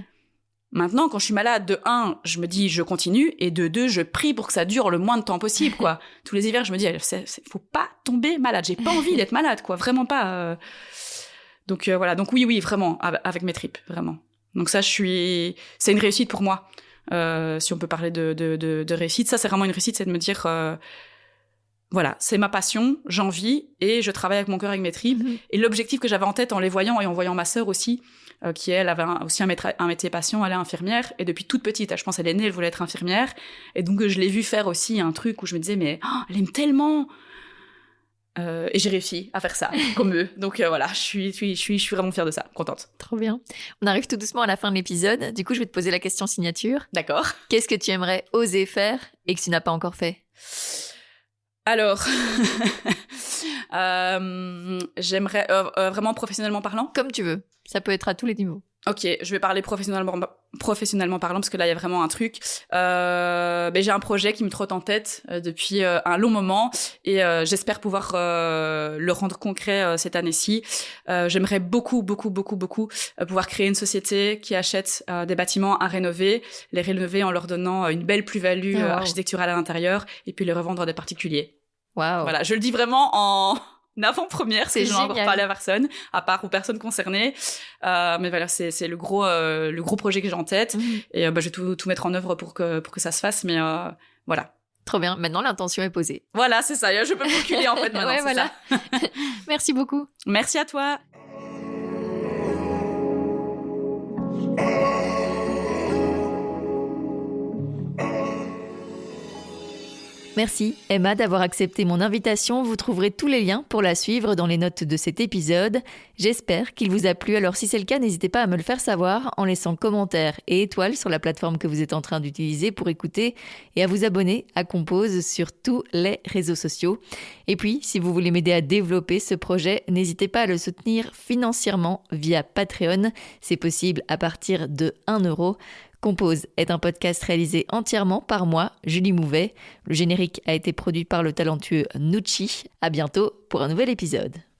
Maintenant, quand je suis malade, de 1, je me dis je continue, et de 2, je prie pour que ça dure le moins de temps possible, quoi. Tous les hivers, je me dis, faut pas tomber malade. J'ai pas envie d'être malade, quoi. Vraiment pas. Donc voilà. Donc oui, vraiment, avec mes tripes, vraiment. Donc ça, c'est une réussite pour moi. Si on peut parler de réussite, ça c'est vraiment une réussite, c'est de me dire voilà, c'est ma passion, j'en vis et je travaille avec mon cœur, avec mes tripes. Et l'objectif que j'avais en tête en les voyant et en voyant ma sœur aussi, qui elle avait aussi un métier passion, elle est infirmière et depuis toute petite, je pense elle est née, elle voulait être infirmière et donc je l'ai vue faire aussi un truc où je me disais mais elle aime tellement et j'ai réussi à faire ça comme eux. Donc voilà, je suis vraiment fière de ça, contente. Trop bien. On arrive tout doucement à la fin de l'épisode. Du coup, je vais te poser la question signature. D'accord. Qu'est-ce que tu aimerais oser faire et que tu n'as pas encore fait ? Alors, j'aimerais vraiment professionnellement parlant. Comme tu veux. Ça peut être à tous les niveaux. Ok, je vais parler professionnellement parlant parce que là il y a vraiment un truc. J'ai un projet qui me trotte en tête depuis un long moment et j'espère pouvoir le rendre concret cette année-ci. J'aimerais beaucoup pouvoir créer une société qui achète des bâtiments à rénover, les rénover en leur donnant une belle plus-value architecturale à l'intérieur et puis les revendre à des particuliers. Wow. Voilà, je le dis vraiment en avant-première, c'est que je n'ai encore parlé à personne, à part aux personnes concernées. Mais voilà, c'est le gros projet que j'ai en tête. Et je vais tout mettre en œuvre pour que ça se fasse. Mais voilà. Trop bien. Maintenant, l'intention est posée. Voilà, c'est ça. Je peux me reculer en fait maintenant. Ouais, voilà. Ça. Merci beaucoup. Merci à toi. Merci Emma d'avoir accepté mon invitation. Vous trouverez tous les liens pour la suivre dans les notes de cet épisode. J'espère qu'il vous a plu. Alors si c'est le cas, n'hésitez pas à me le faire savoir en laissant commentaires et étoiles sur la plateforme que vous êtes en train d'utiliser pour écouter et à vous abonner à Compose sur tous les réseaux sociaux. Et puis, si vous voulez m'aider à développer ce projet, n'hésitez pas à le soutenir financièrement via Patreon. C'est possible à partir de 1 €. Compose est un podcast réalisé entièrement par moi, Julie Mouvet. Le générique a été produit par le talentueux Nucci. À bientôt pour un nouvel épisode.